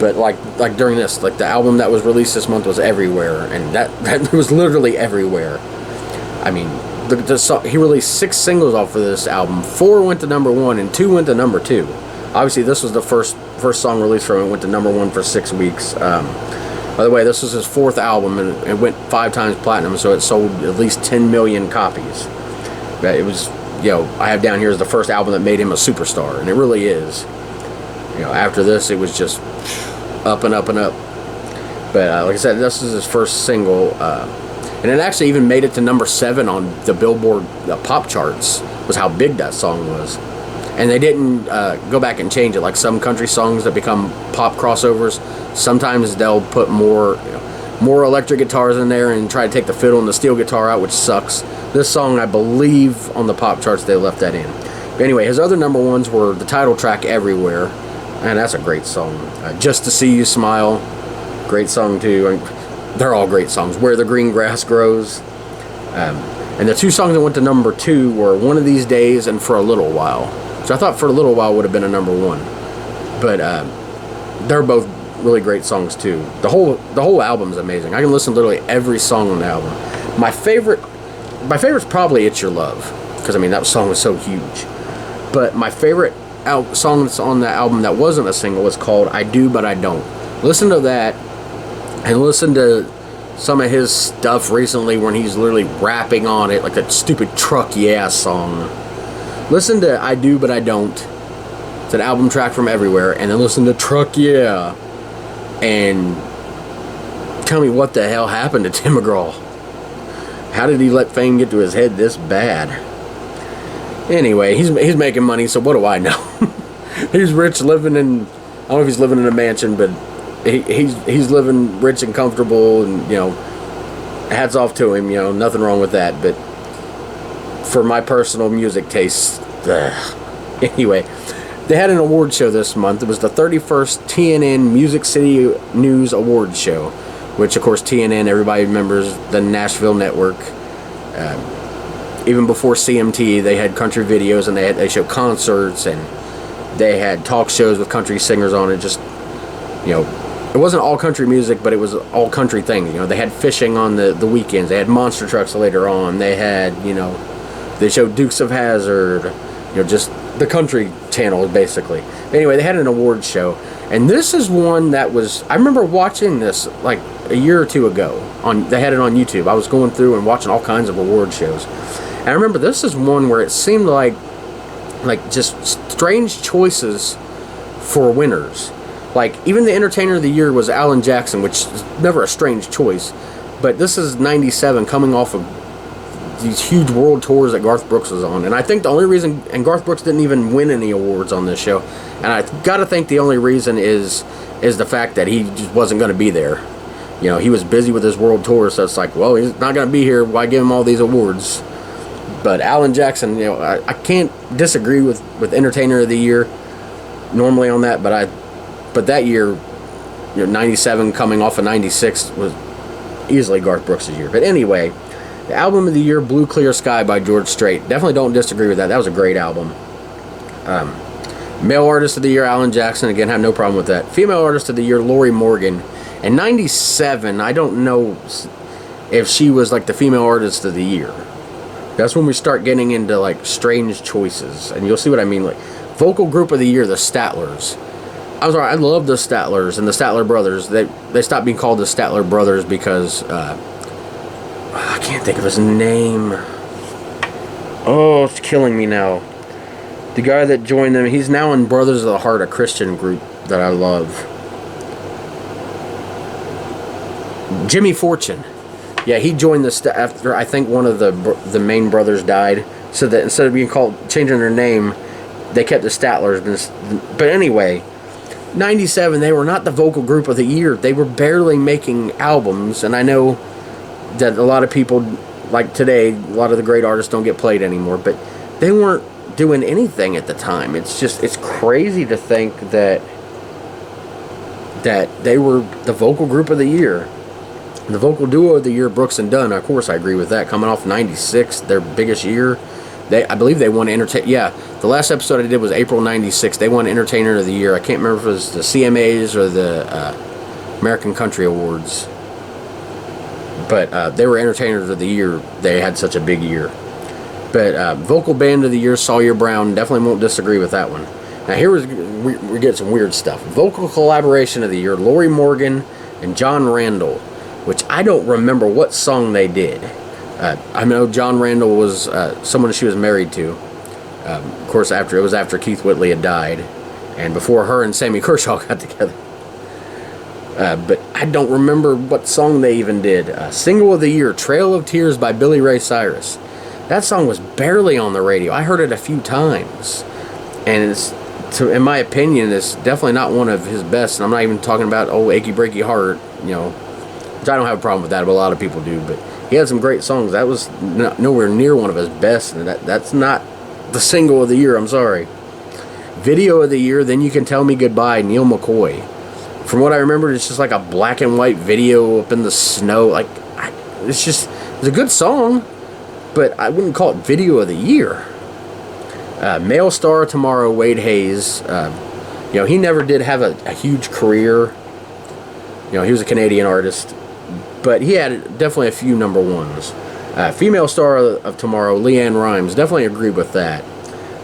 But like during this, like the album that was released this month was Everywhere, and that was literally everywhere. I mean, he released 6 singles off of this album. 4 went to number 1 and 2 went to number 2. Obviously, this was the first song released from it. Went to number 1 for 6 weeks. By the way, this was his 4th album, and it went 5 times platinum, so it sold at least 10 million copies. But it was, you know, I have down here as the first album that made him a superstar, and it really is. You know, after this, it was just up and up and up. But like I said, this is his first single, and it actually even made it to number 7 on the Billboard pop charts. Was how big that song was. And they didn't go back and change it like some country songs that become pop crossovers. Sometimes they'll put more electric guitars in there and try to take the fiddle and the steel guitar out, which sucks. This song, I believe, on the pop charts they left that in. But anyway, his other number ones were the title track Everywhere, and that's a great song. Just to See You Smile, great song too. They're all great songs. Where the Green Grass Grows, And the two songs that went to number 2 were One of These Days and For a Little While. So I thought For a Little While would have been a number 1. But they're both really great songs too. The whole album's amazing. I can listen to literally every song on the album. My favorite's probably It's Your Love, because I mean that song was so huge. But my favorite song that's on the album that wasn't a single was called I Do But I Don't. Listen to that, and listen to some of his stuff recently when he's literally rapping on it like that stupid Truck Yeah song. Listen to I Do But I Don't. It's an album track from Everywhere, and then listen to Truck Yeah, and tell me what the hell happened to Tim McGraw. How did he let fame get to his head this bad? Anyway, he's making money, so what do I know? He's rich, living in, I don't know if he's living in a mansion, but he's living rich and comfortable, and you know, hats off to him. You know, nothing wrong with that. But for my personal music taste, anyway, they had an award show this month. It was the 31st TNN Music City News Award Show, which of course TNN, everybody remembers the Nashville network. Even before CMT, they had country videos, and they showed concerts, and they had talk shows with country singers on it. Just, you know, it wasn't all country music, but it was all country things. You know, they had fishing on the weekends. They had monster trucks later on. They had, you know, they showed Dukes of Hazzard. You know, just the country channel basically. Anyway, they had an award show, and this is one that was, I remember watching this like a year or two ago. They had it on YouTube. I was going through and watching all kinds of award shows. And I remember this is one where it seemed like just strange choices for winners. Like, even the Entertainer of the Year was Alan Jackson, which is never a strange choice. But this is 97, coming off of these huge world tours that Garth Brooks was on. And I think the only reason, and Garth Brooks didn't even win any awards on this show. And I gotta think the only reason is the fact that he just wasn't gonna be there. You know, he was busy with his world tour, so it's like, well, he's not gonna be here, why give him all these awards? But Alan Jackson, you know, I can't disagree with Entertainer of the Year normally on that, but that year, you know, 97 coming off of 96 was easily Garth Brooks' year. But anyway, the album of the year, Blue Clear Sky by George Strait. Definitely don't disagree with that. That was a great album. Male Artist of the Year, Alan Jackson. Again, have no problem with that. Female Artist of the Year, Lori Morgan. In 97, I don't know if she was like the Female Artist of the Year. That's when we start getting into like strange choices, and you'll see what I mean. Like Vocal Group of the Year, the Statlers. I'm sorry, I love the Statlers and the Statler Brothers. They stopped being called the Statler Brothers because I can't think of his name. Oh, it's killing me now. The guy that joined them, he's now in Brothers of the Heart, a Christian group that I love. Jimmy Fortune. Yeah, he joined after I think one of the main brothers died. So that instead of being called, changing their name, they kept the Statlers. But anyway, 97, they were not the Vocal Group of the Year. They were barely making albums, and I know that a lot of people, like today, a lot of the great artists don't get played anymore, but they weren't doing anything at the time. It's crazy to think that they were the Vocal Group of the Year. The Vocal Duo of the Year, Brooks and Dunn. Of course, I agree with that. Coming off 96, their biggest year. I believe they won Yeah, the last episode I did was April 96. They won Entertainer of the Year. I can't remember if it was the CMAs or the American Country Awards. But they were Entertainers of the Year. They had such a big year. But Vocal Band of the Year, Sawyer Brown. Definitely won't disagree with that one. Now here we get some weird stuff. Vocal Collaboration of the Year, Lori Morgan and John Randall, which I don't remember what song they did. I know John Randall was someone she was married to. Of course, it was after Keith Whitley had died, and before her and Sammy Kershaw got together. But I don't remember what song they even did. Single of the Year, Trail of Tears by Billy Ray Cyrus. That song was barely on the radio. I heard it a few times, and in my opinion, it's definitely not one of his best. And I'm not even talking about Achy Breaky Heart, you know, which I don't have a problem with that, but a lot of people do. But he had some great songs. That was nowhere near one of his best, and that's not the Single of the Year. I'm sorry. Video of the Year, Then You Can Tell Me Goodbye, Neil McCoy. From what I remember, it's just like a black and white video up in the snow. Like, it's a good song. but I wouldn't call it video of the year. Male Star of Tomorrow, Wade Hayes. He never did have a huge career. He was a Canadian artist, but he had definitely a few number ones. Female Star of Tomorrow, Leanne Rimes. Definitely agree with that.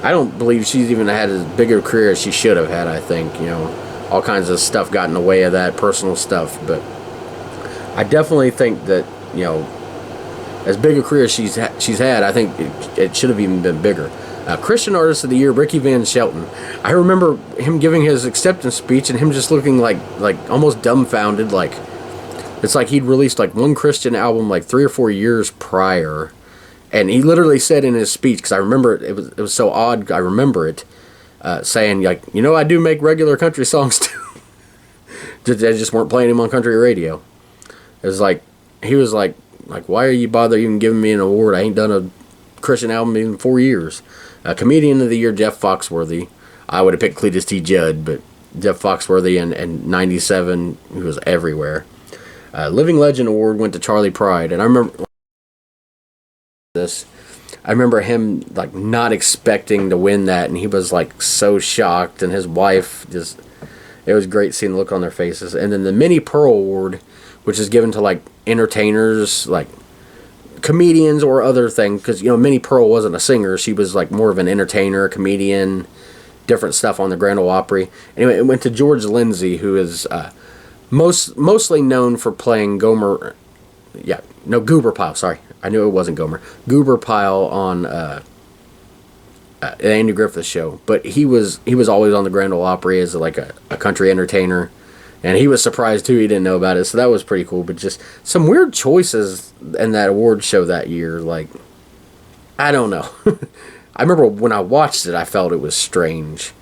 I don't believe she's even had as big a career as she should have had. I think all kinds of stuff got in the way of that, personal stuff. But I definitely think that as big a career as she's had, I think it should have even been bigger. Christian Artist of the Year, Ricky Van Shelton. I remember him giving his acceptance speech and him just looking like almost dumbfounded. Like it's like he'd released like one Christian album like 3 or 4 years prior, and he literally said in his speech, because I remember it was so odd. I remember it saying like, I do make regular country songs too. They just weren't playing him on country radio. It was like he was like why are you bother even giving me an award? I ain't done a Christian album in 4 years. Comedian of the Year, Jeff Foxworthy. I would have picked Cletus T. Judd, but Jeff Foxworthy and 97, he was everywhere. Living Legend Award went to Charlie Pride, and I remember this. I remember him like not expecting to win that, and he was like so shocked, and his wife just. It was great seeing the look on their faces. And then the Minnie Pearl Award, which is given to like entertainers, like comedians or other things, because Minnie Pearl wasn't a singer. She was like more of an entertainer, a comedian, different stuff on the Grand Ole Opry. Anyway, it went to George Lindsay, who is mostly known for playing Goober Pyle. Sorry, I knew it wasn't Gomer. Goober Pyle on the Andy Griffith Show, but he was always on the Grand Ole Opry as like a country entertainer. And he was surprised, too. He didn't know about it. So that was pretty cool. But just some weird choices in that award show that year. Like, I don't know. I remember when I watched it, I felt it was strange.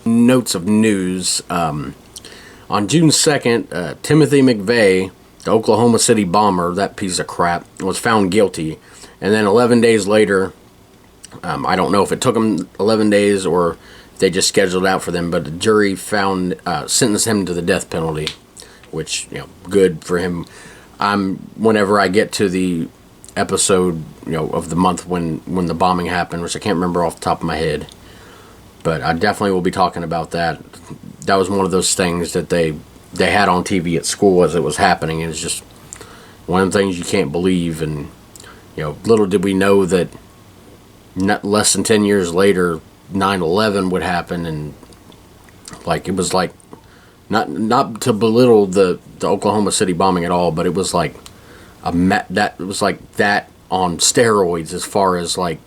Notes of news. On June 2nd, Timothy McVeigh, the Oklahoma City bomber, that piece of crap, was found guilty. And then 11 days later, I don't know if it took him 11 days or they just scheduled out for them, but the jury sentenced him to the death penalty, which, good for him. Whenever I get to the episode, of the month when the bombing happened, which I can't remember off the top of my head, but I definitely will be talking about that. That was one of those things that they had on TV at school as it was happening, and it's just one of the things you can't believe. And, little did we know that less than 10 years later, 9/11 would happen, and like it was like not to belittle the Oklahoma City bombing at all, but it was like that was like that on steroids as far as like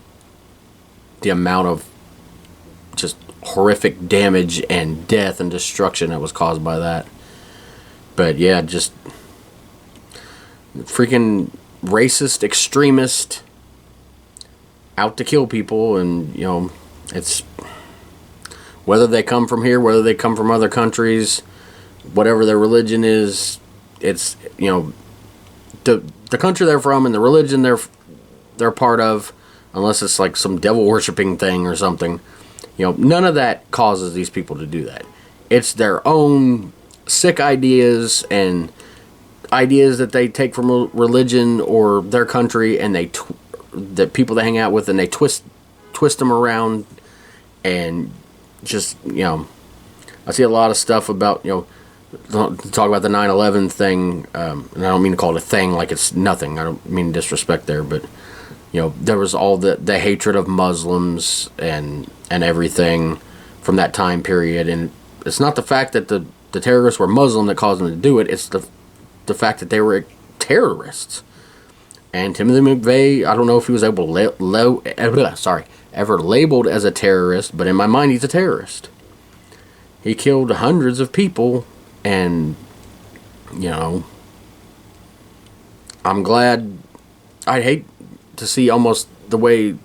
the amount of just horrific damage and death and destruction that was caused by that. But yeah, just freaking racist extremist out to kill people. And it's whether they come from here, whether they come from other countries, whatever their religion is, it's the country they're from and the religion they're part of, unless it's like some devil worshipping thing or something, none of that causes these people to do that. It's their own sick ideas and ideas that they take from religion or their country, and the people they hang out with, and they twist them around. And just, I see a lot of stuff about, talk about the 9/11 thing, and I don't mean to call it a thing like it's nothing. I don't mean disrespect there, but, there was all the hatred of Muslims and everything from that time period. And it's not the fact that the terrorists were Muslim that caused them to do it. It's the fact that they were terrorists. And Timothy McVeigh, I don't know if he was ever labeled as a terrorist, but in my mind, he's a terrorist. He killed hundreds of people, and, I'm glad. I'd hate to see almost the way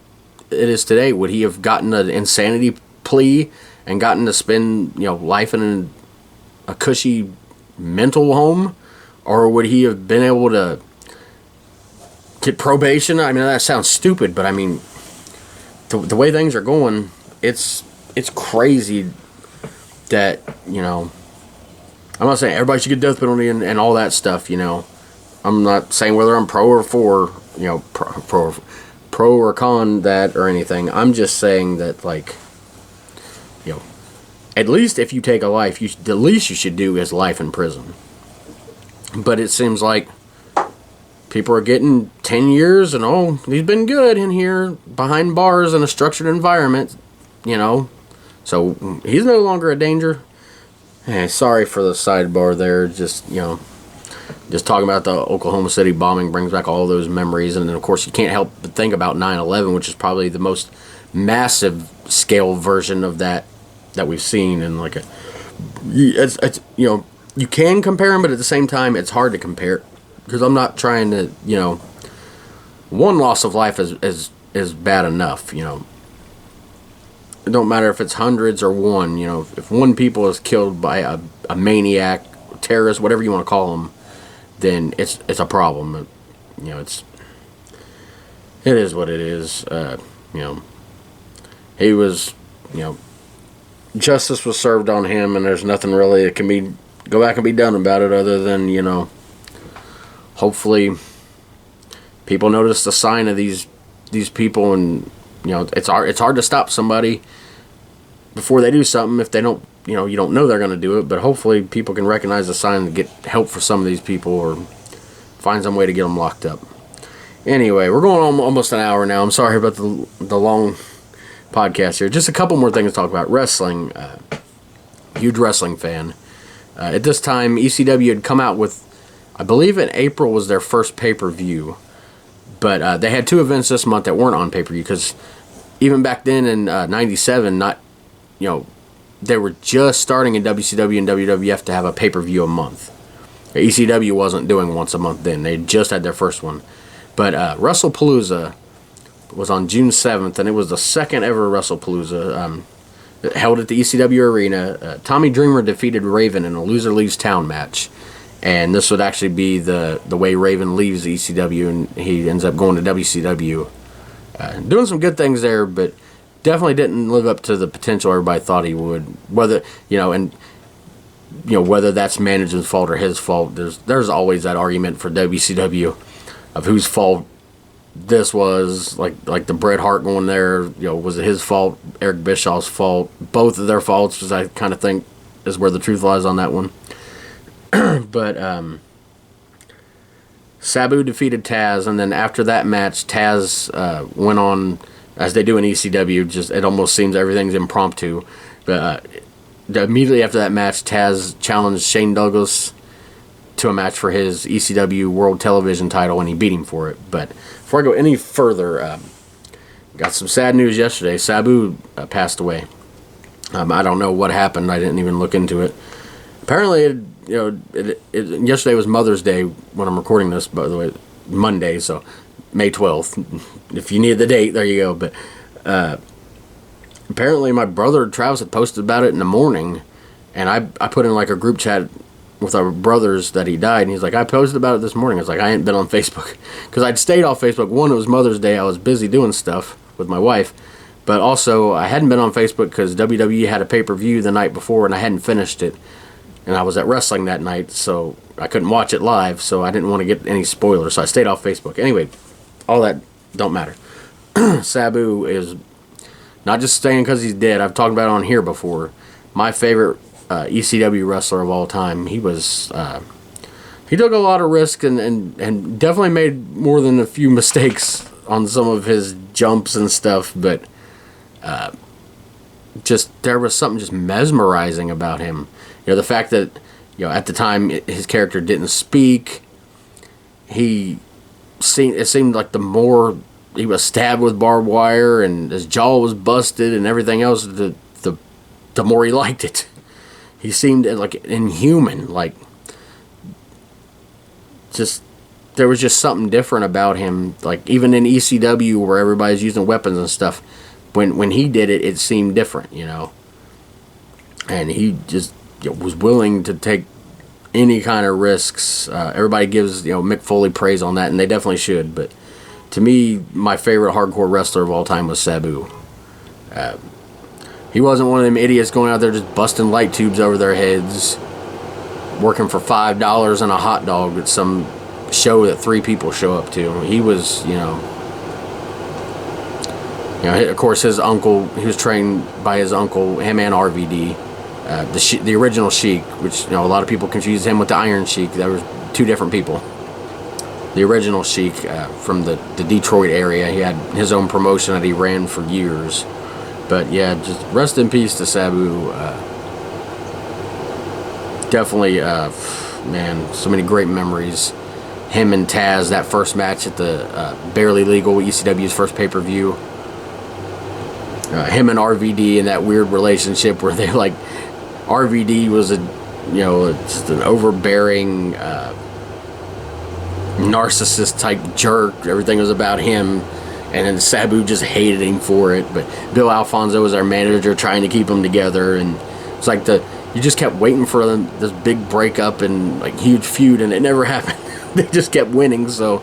it is today. Would he have gotten an insanity plea and gotten to spend, life in a cushy mental home? Or would he have been able to get probation? I mean, that sounds stupid, but I mean, the way things are going, it's crazy that, I'm not saying everybody should get death penalty and all that stuff, I'm not saying whether I'm pro or for pro or con that or anything. I'm just saying that, like, at least if you take a life, the least you should do is life in prison. But it seems like people are getting 10 years and, oh, he's been good in here behind bars in a structured environment, So he's no longer a danger. Sorry for the sidebar there. Just talking about the Oklahoma City bombing brings back all those memories. And then, of course, you can't help but think about 9/11, which is probably the most massive scale version of that we've seen. And, like, it's you can compare them, but at the same time, it's hard to compare. Because I'm not trying to, one loss of life is bad enough, It don't matter if it's hundreds or one, if one people is killed by a maniac, terrorist, whatever you want to call them, then it's a problem. It is what it is. He was, justice was served on him, and there's nothing really that can go back and be done about it other than, hopefully people notice the sign of these people, and it's hard to stop somebody before they do something if they don't you don't know they're going to do it, but hopefully people can recognize the sign and get help for some of these people or find some way to get them locked up. Anyway, we're going on almost an hour now. I'm sorry about the long podcast here. Just a couple more things to talk about. Wrestling, huge wrestling fan. At this time, ECW had come out with, I believe in April was their first pay-per-view. But they had two events this month that weren't on pay-per-view because even back then in 97, they were just starting in WCW and WWF to have a pay-per-view a month. ECW wasn't doing once a month then. They just had their first one. But WrestlePalooza was on June 7th, and it was the second ever WrestlePalooza held at the ECW arena. Tommy Dreamer defeated Raven in a loser leaves town match. And this would actually be the way Raven leaves ECW, and he ends up going to WCW. Doing some good things there, but definitely didn't live up to the potential everybody thought he would. Whether whether that's management's fault or his fault, there's always that argument for WCW of whose fault this was. Like the Bret Hart going there, was it his fault? Eric Bischoff's fault? Both of their faults, because I kind of think is where the truth lies on that one. But Sabu defeated Taz, and then after that match, Taz went on, as they do in ECW, just it almost seems everything's impromptu. But immediately after that match, Taz challenged Shane Douglas to a match for his ECW World Television title, and he beat him for it. But before I go any further, got some sad news yesterday. Sabu passed away. I don't know what happened. I didn't even look into it. Apparently, yesterday was Mother's Day when I'm recording this, by the way, Monday, so May 12th. If you need the date, there you go. But apparently my brother Travis had posted about it in the morning, and I put in like a group chat with our brothers that he died, and he's like, I posted about it this morning. I was like, I ain't been on Facebook. Because I'd stayed off Facebook. One, it was Mother's Day. I was busy doing stuff with my wife. But also, I hadn't been on Facebook because WWE had a pay-per-view the night before, and I hadn't finished it. And I was at wrestling that night, so I couldn't watch it live, so I didn't want to get any spoilers, so I stayed off Facebook. Anyway, all that don't matter. Sabu is not just staying because he's dead. I've talked about it on here before. My favorite ECW wrestler of all time. He was he took a lot of risk and definitely made more than a few mistakes on some of his jumps and stuff, but just there was something just mesmerizing about him. The fact that, at the time his character didn't speak, it seemed like the more he was stabbed with barbed wire and his jaw was busted and everything else, the more he liked it. He seemed like inhuman, like just there was just something different about him. Like even in ECW where everybody's using weapons and stuff, when he did it, it seemed different, and he just was willing to take any kind of risks. Everybody gives Mick Foley praise on that, and they definitely should. But to me, my favorite hardcore wrestler of all time was Sabu. He wasn't one of them idiots going out there just busting light tubes over their heads, working for $5 and a hot dog at some show that 3 people show up to. He was, of course, his uncle, he was trained by his uncle, him and RVD. The original Sheik, which, a lot of people confuse him with the Iron Sheik. There was 2 different people. The original Sheik from the Detroit area. He had his own promotion that he ran for years. But yeah, just rest in peace to Sabu. Definitely, man, so many great memories. Him and Taz, that first match at the Barely Legal, ECW's first pay-per-view. Him and RVD in that weird relationship where they RVD was just an overbearing narcissist type jerk. Everything was about him, and then Sabu just hated him for it. But Bill Alfonso was our manager, trying to keep them together, and it's like you just kept waiting for this big breakup and huge feud, and it never happened. They just kept winning, so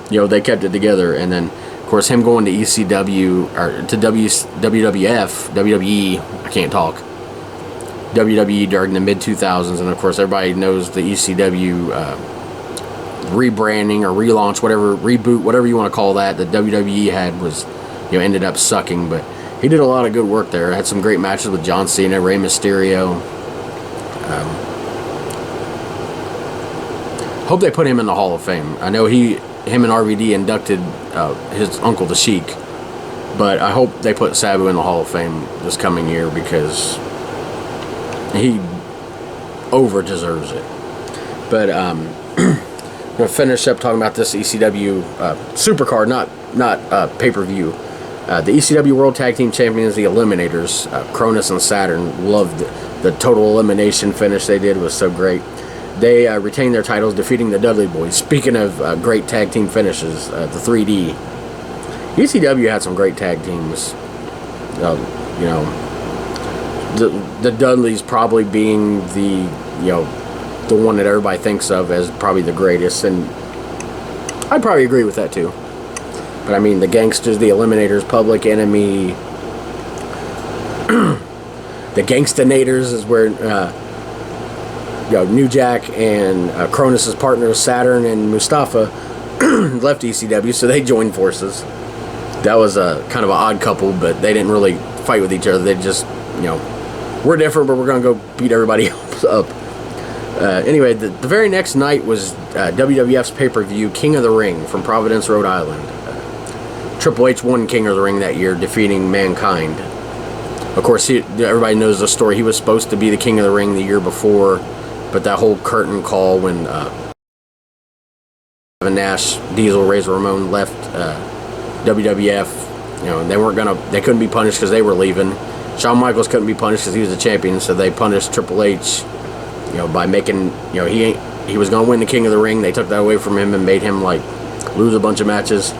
they kept it together. And then of course him going to ECW or to WWE, I can't talk. WWE during the mid 2000s, and of course everybody knows the ECW rebranding or relaunch, reboot, whatever you want to call that WWE had was, ended up sucking. But he did a lot of good work there. Had some great matches with John Cena, Rey Mysterio. Hope they put him in the Hall of Fame. I know him and RVD inducted his uncle, the Sheik, but I hope they put Sabu in the Hall of Fame this coming year because he over deserves it. But I'm gonna finish up talking about this ECW Supercard, not pay-per-view. The ECW World Tag Team Champions, the Eliminators, Cronus and Saturn, loved the total elimination finish they did. Was so great. They retained their titles, defeating the Dudley Boys. Speaking of great tag team finishes, the 3D. ECW had some great tag teams. The Dudleys probably being the one that everybody thinks of as probably the greatest, and I'd probably agree with that too. But I mean, the Gangsters, the Eliminators, Public Enemy, the Gangstonators is where New Jack and Cronus's partners Saturn and Mustafa left ECW, so they joined forces. That was a kind of an odd couple, but they didn't really fight with each other. They just, we're different, but we're gonna go beat everybody else up. Anyway, the very next night was WWF's pay-per-view King of the Ring from Providence, Rhode Island. Triple H won King of the Ring that year, defeating Mankind. Of course, everybody knows the story. He was supposed to be the King of the Ring the year before, but that whole curtain call when Nash, Diesel, Razor Ramon left WWF, they couldn't be punished because they were leaving. Shawn Michaels couldn't be punished because he was the champion, so they punished Triple H, by making, he was going to win the King of the Ring. They took that away from him and made him lose a bunch of matches.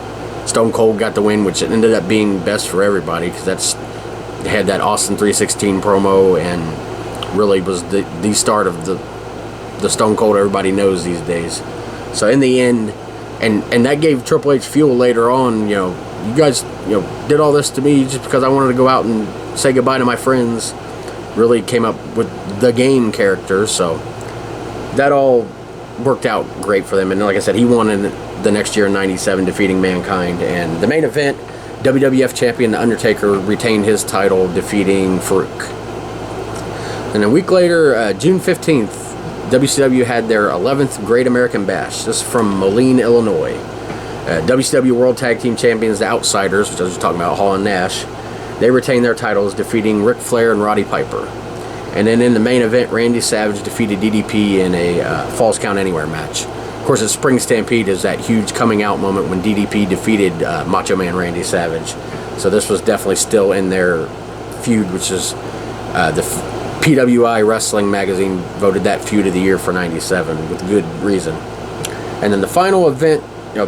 Stone Cold got the win, which ended up being best for everybody because they had that Austin 316 promo and really was the start of the Stone Cold everybody knows these days. So in the end, and that gave Triple H fuel later on. You guys did all this to me just because I wanted to go out and say goodbye to my friends. Really came up with the Game character, so that all worked out great for them. And like I said, he won in the next year in '97, defeating Mankind. And the main event, WWF champion The Undertaker retained his title, defeating Farouk. And a week later, June 15th, WCW had their 11th Great American Bash. This is from Moline, Illinois. WCW World Tag Team Champions, The Outsiders, which I was just talking about, Hall and Nash, they retained their titles, defeating Ric Flair and Roddy Piper. And then in the main event, Randy Savage defeated DDP in a Falls Count Anywhere match. Of course, at Spring Stampede is that huge coming out moment when DDP defeated Macho Man Randy Savage. So this was definitely still in their feud, which is the PWI Wrestling magazine voted that feud of the year for '97 with good reason. And then the final event,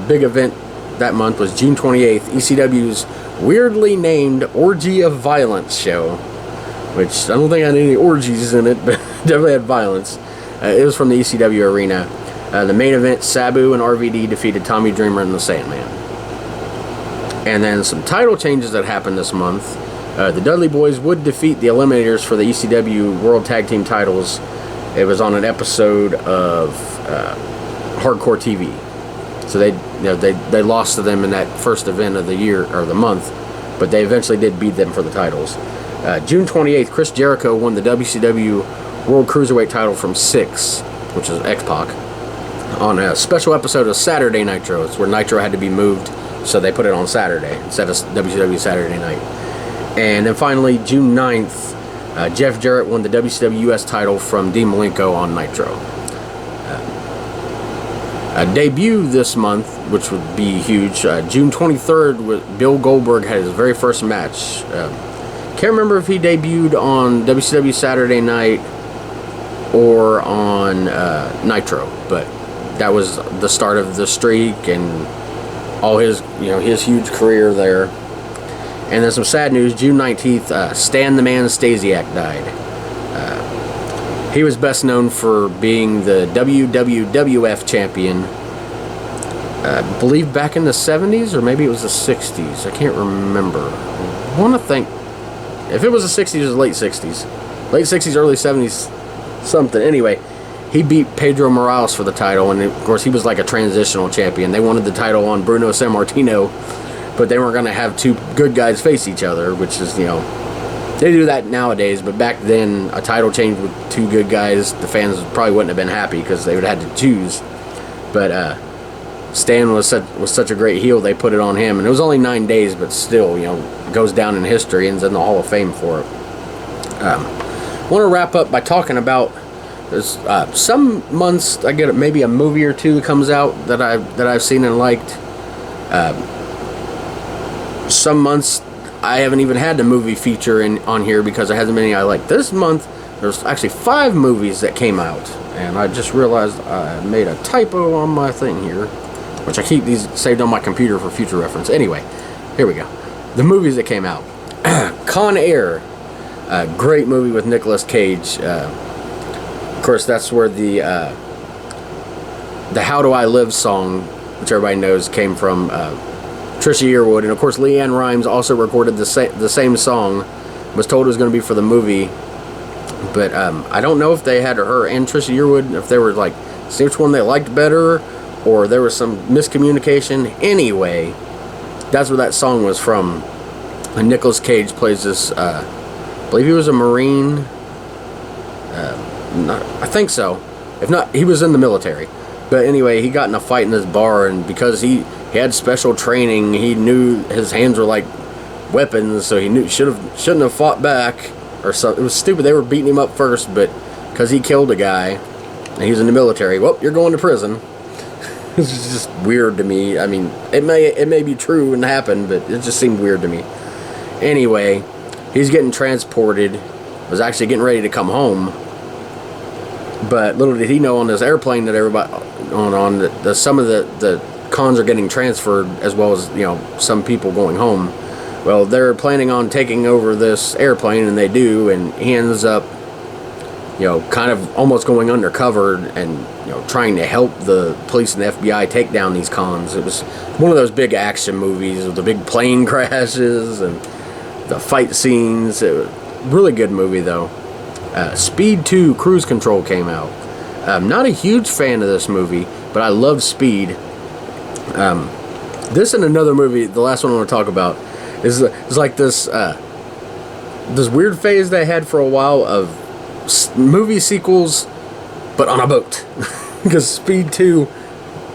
big event that month was June 28th, ECW's weirdly named Orgy of Violence show, which I don't think had any orgies in it, but definitely had violence. It was from the ECW arena. The main event, Sabu and RVD defeated Tommy Dreamer and the Sandman. And then some title changes that happened this month. The Dudley Boys would defeat the Eliminators for the ECW World Tag Team titles. It was on an episode of Hardcore TV. So they lost to them in that first event of the year or the month, but they eventually did beat them for the titles. June 28th, Chris Jericho won the WCW World Cruiserweight title from Syxx, which is X-Pac, on a special episode of Saturday Nitro. It's where Nitro had to be moved, so they put it on Saturday instead of WCW Saturday Night. And then finally, June 9th, Jeff Jarrett won the WCW US title from Dean Malenko on Nitro. A debut this month, which would be huge. June 23rd, Bill Goldberg had his very first match. Can't remember if he debuted on WCW Saturday Night or on Nitro, but that was the start of the streak and all his huge career there. And then some sad news. June 19th, Stan the Man Stasiak died. He was best known for being the WWF champion, I believe back in the 70s, or maybe it was the 60s. I can't remember. I want to think if it was the 60s or the late 60s. Late 60s, early 70s, something. Anyway, he beat Pedro Morales for the title, and of course he was like a transitional champion. They wanted the title on Bruno Sammartino, but they weren't going to have two good guys face each other, which is, they do that nowadays, but back then, a title change with two good guys, the fans probably wouldn't have been happy because they would have had to choose. But Stan was such a great heel, they put it on him. And it was only 9 days, but still, goes down in history and is in the Hall of Fame for it. I want to wrap up by talking about some months I get maybe a movie or two that comes out that I've seen and liked. Some months I haven't even had the movie feature on here because there hasn't been any I like. This month, there's actually 5 movies that came out, and I just realized I made a typo on my thing here, which I keep these saved on my computer for future reference. Anyway, here we go. The movies that came out. Con Air, a great movie with Nicolas Cage. Of course, that's where the How Do I Live song, which everybody knows, came from Trisha Yearwood. And of course, Leanne Rimes also recorded the same song. Was told it was going to be for the movie, but I don't know if they had her and Trisha Yearwood, if they were like, see which one they liked better, or there was some miscommunication. Anyway, that's where that song was from. And Nicolas Cage plays this, I believe he was a Marine. I think so. If not, he was in the military. But anyway, he got in a fight in this bar, and because he had special training, he knew his hands were like weapons, so he knew shouldn't have fought back or something. It was stupid. They were beating him up first, but because he killed a guy and he was in the military, well, you're going to prison. It's just weird to me. I mean, it may be true and happen, but it just seemed weird to me. Anyway, he's getting transported. Was actually getting ready to come home. But little did he know on this airplane that everybody on that some of the cons are getting transferred, as well as some people going home. Well, they're planning on taking over this airplane, and they do, and he ends up kind of almost going undercover and trying to help the police and the FBI take down these cons. It was one of those big action movies with the big plane crashes and the fight scenes. It was a really good movie though. Speed 2 Cruise Control came out. I'm not a huge fan of this movie, but I love Speed. This and another movie, the last one I want to talk about, is like this weird phase they had for a while of movie sequels, but on a boat. Because Speed 2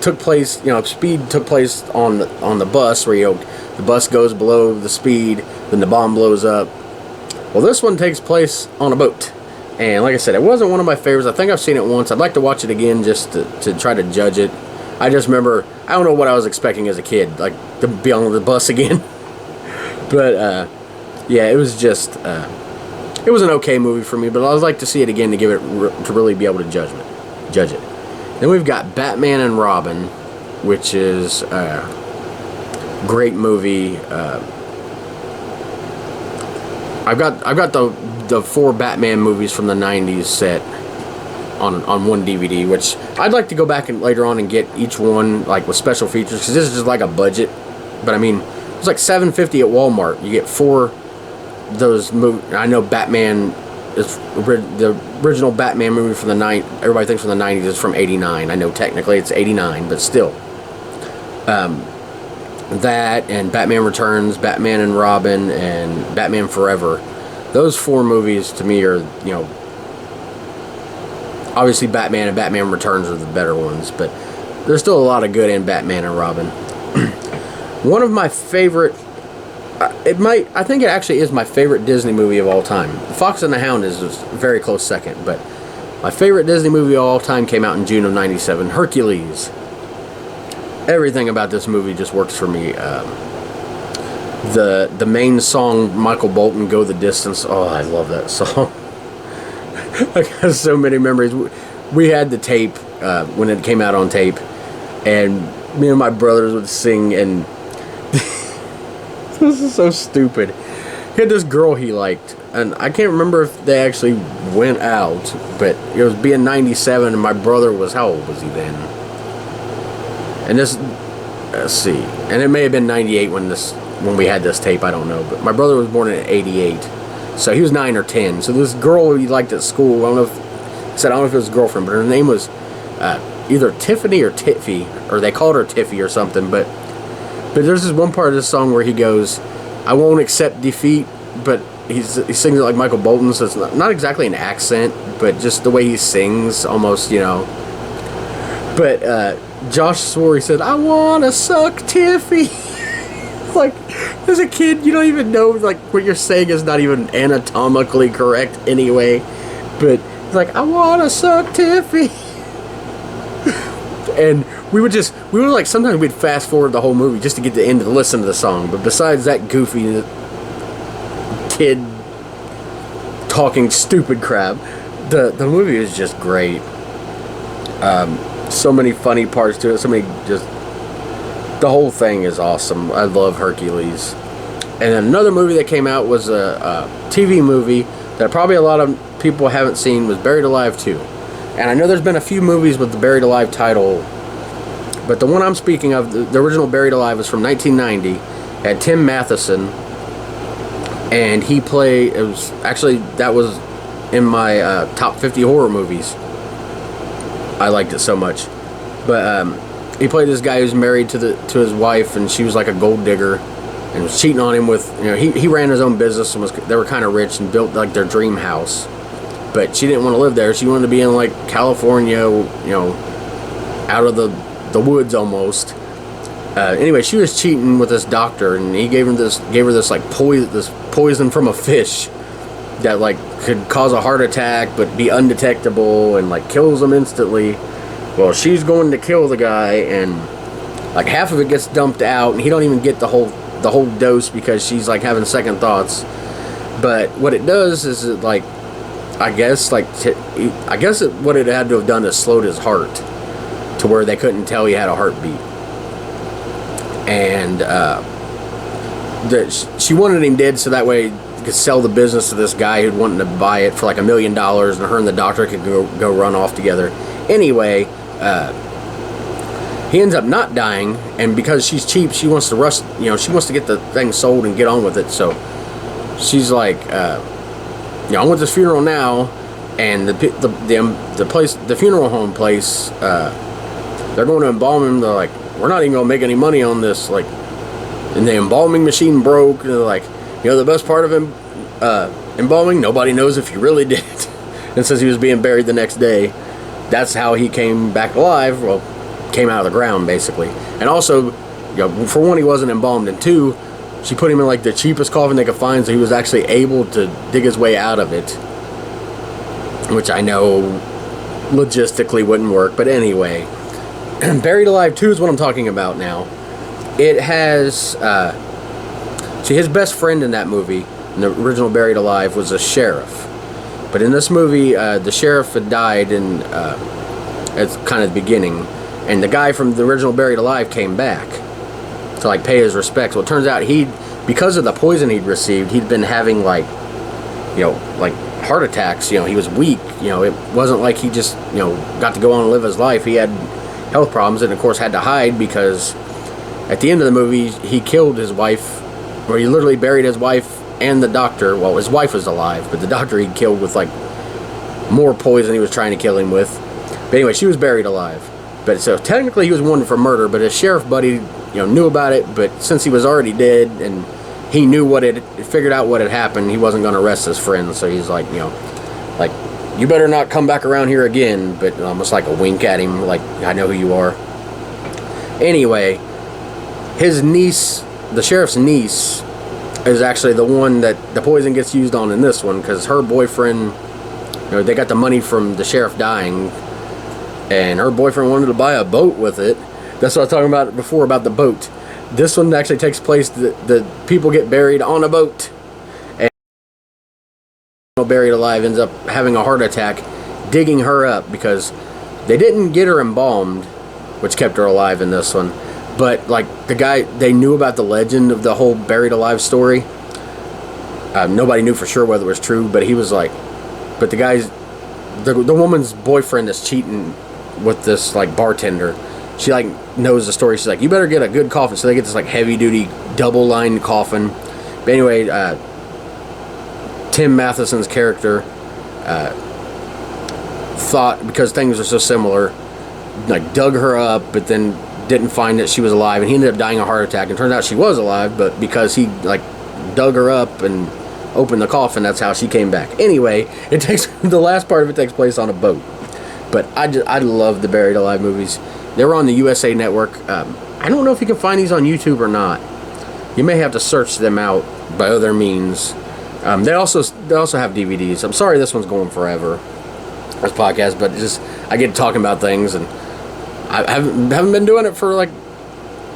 took place, Speed took place on the bus, where the bus goes below the speed, then the bomb blows up. Well, this one takes place on a boat. And like I said, it wasn't one of my favorites. I think I've seen it once. I'd like to watch it again just to try to judge it. I just remember, I don't know what I was expecting as a kid, like to be on the bus again. But yeah, it was just it was an okay movie for me. But I'd like to see it again to give it to really be able to judge it. Then we've got Batman and Robin, which is a great movie. I've got the 4 Batman movies from the 90s set on one DVD, which I'd like to go back and later on and get each one like with special features, because this is just like a budget. But I mean, it's like $7.50 at Walmart. You get 4 those movies. I know Batman is the original Batman movie from the everybody thinks from the 90s is from '89. I know technically it's '89, but still. That and Batman Returns, Batman and Robin, and Batman Forever. Those 4 movies to me are, obviously Batman and Batman Returns are the better ones, but there's still a lot of good in Batman and Robin. One of my favorite, I think it actually is my favorite Disney movie of all time. Fox and the Hound is a very close second, but my favorite Disney movie of all time came out in June of '97, Hercules. Everything about this movie just works for me. The main song, Michael Bolton, Go the Distance. Oh, I love that song. I got so many memories. We had the tape when it came out on tape, and me and my brothers would sing, and this is so stupid. He had this girl he liked, and I can't remember if they actually went out, but it was being '97, and my brother was, how old was he then? And this, let's see, and it may have been '98 when we had this tape, I don't know, but my brother was born in '88, so he was 9 or 10. So this girl he liked at school, I don't know if it was his girlfriend, but her name was either Tiffany or Tiffy, or they called her Tiffy or something, but there's this one part of this song where he goes, I won't accept defeat, but he sings it like Michael Bolton, so it's not exactly an accent, but just the way he sings, almost, But Josh swore, he said, I want to suck Tiffy. Like, as a kid, you don't even know, like, what you're saying is not even anatomically correct anyway. But it's like, I want to suck Tiffy. And we would like, sometimes we'd fast forward the whole movie just to get the end to listen to the song. But besides that goofy kid talking stupid crap, the movie is just great. So many funny parts to it. The whole thing is awesome. I love Hercules. And another movie that came out was a TV movie that probably a lot of people haven't seen, was Buried Alive 2. And I know there's been a few movies with the Buried Alive title, but the one I'm speaking of, the original Buried Alive, was from 1990. It had Tim Matheson, and that was in my top 50 horror movies. I liked it so much. But he played this guy who's married to his wife, and she was like a gold digger and was cheating on him with, he ran his own business, and they were kind of rich and built like their dream house. But she didn't want to live there. She wanted to be in like California, out of the woods almost. Anyway, she was cheating with this doctor, and he gave her this like poison from a fish that like could cause a heart attack but be undetectable and like kills him instantly. Well, she's going to kill the guy, and like half of it gets dumped out, and he don't even get the whole dose because she's like having second thoughts. But what it does is it like, what it had to have done is slowed his heart to where they couldn't tell he had a heartbeat. And she wanted him dead so that way he could sell the business to this guy who'd wanted to buy it for like $1 million, and her and the doctor could go run off together. Anyway, he ends up not dying, and because she's cheap, she wants to rush. She wants to get the thing sold and get on with it. So she's like, I want this funeral now, and the funeral home place, they're going to embalm him. They're like, we're not even going to make any money on this. Like, and the embalming machine broke. And they're like, the best part of him embalming, nobody knows if he really did it. And since he was being buried the next day, that's how he came back alive. Well, came out of the ground basically. And also, for one, he wasn't embalmed, and two, she put him in like the cheapest coffin they could find, so he was actually able to dig his way out of it, which I know logistically wouldn't work. But anyway, Buried Alive 2 is what I'm talking about now. It has his best friend in that movie, in the original Buried Alive, was a sheriff. But in this movie, the sheriff had died at kind of the beginning, and the guy from the original Buried Alive came back to like pay his respects. Well, it turns out because of the poison he'd received, he'd been having like heart attacks. He was weak. It wasn't like he just got to go on and live his life. He had health problems, and of course had to hide, because at the end of the movie he killed his wife, or he literally buried his wife and the doctor. Well, his wife was alive, but the doctor he killed with like more poison he was trying to kill him with. But anyway, she was buried alive. But so technically he was wanted for murder, but his sheriff buddy knew about it, but since he was already dead and he knew figured out what had happened, he wasn't going to arrest his friend. So he's like, like, you better not come back around here again, but almost like a wink at him, like, I know who you are. Anyway, his niece, the sheriff's niece, is actually the one that the poison gets used on in this one, because her boyfriend, they got the money from the sheriff dying, and her boyfriend wanted to buy a boat with it. That's what I was talking about before, about the boat. This one actually takes place, the people get buried on a boat, and buried alive ends up having a heart attack, digging her up, because they didn't get her embalmed, which kept her alive in this one. But like the guy, they knew about the legend of the whole buried alive story. Nobody knew for sure whether it was true, but he was like, but the woman's boyfriend is cheating with this like bartender. She like knows the story. She's like, you better get a good coffin. So they get this like heavy duty double lined coffin. But anyway, Tim Matheson's character thought, because things are so similar, like dug her up, but then didn't find that she was alive, and he ended up dying of a heart attack. And it turns out she was alive, but because he like dug her up and opened the coffin, that's how she came back. Anyway, it takes the last part of it takes place on a boat. But I love the buried alive movies. They were on the USA Network. I don't know if you can find these on YouTube or not. You may have to search them out by other means. They also have DVDs. I'm sorry this one's going forever, this podcast, but I get talking about things, and I haven't been doing it for like,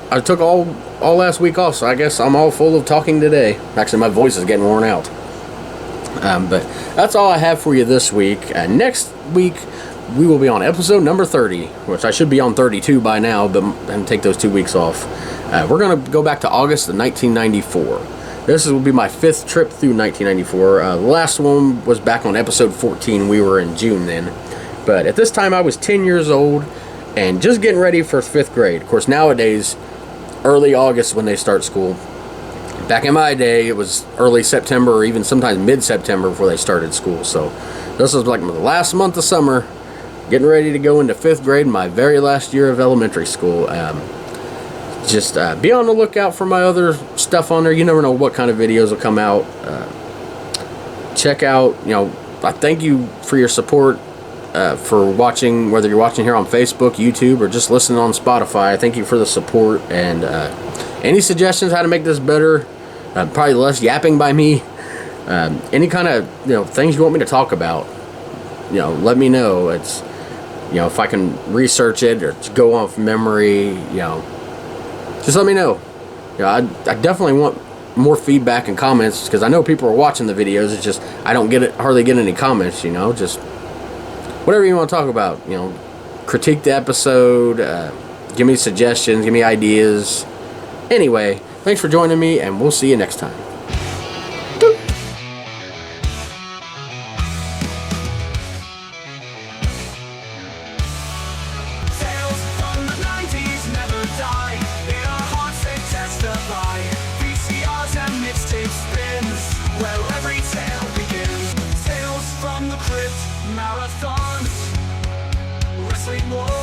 I took all last week off, so I guess I'm all full of talking today. Actually, my voice is getting worn out. But that's all I have for you this week. Next week, we will be on episode number 30, which I should be on 32 by now, but I'm going to take those 2 weeks off. We're going to go back to August of 1994. This will be my 5th trip through 1994. The last one was back on episode 14. We were in June then. But at this time, I was 10 years old and just getting ready for 5th grade. Of course, nowadays, early August when they start school. Back in my day, it was early September or even sometimes mid-September before they started school. So this was like the last month of summer, getting ready to go into 5th grade, my very last year of elementary school. Just be on the lookout for my other stuff on there. You never know what kind of videos will come out. Check out, I thank you for your support. For watching, whether you're watching here on Facebook, YouTube, or just listening on Spotify. Thank you for the support, and any suggestions how to make this better, probably less yapping by me, any kind of things you want me to talk about, let me know. It's if I can research it or go off memory, just let me know. I definitely want more feedback and comments, because I know people are watching the videos. It's just I don't hardly get any comments. Just whatever you want to talk about, critique the episode, give me suggestions, give me ideas. Anyway, thanks for joining me, and we'll see you next time. Tales from the 90's never die. In our hearts they testify. VCRs and mixtape spins, where every tale begins. Tales from the crypt, marathons, wrestling war.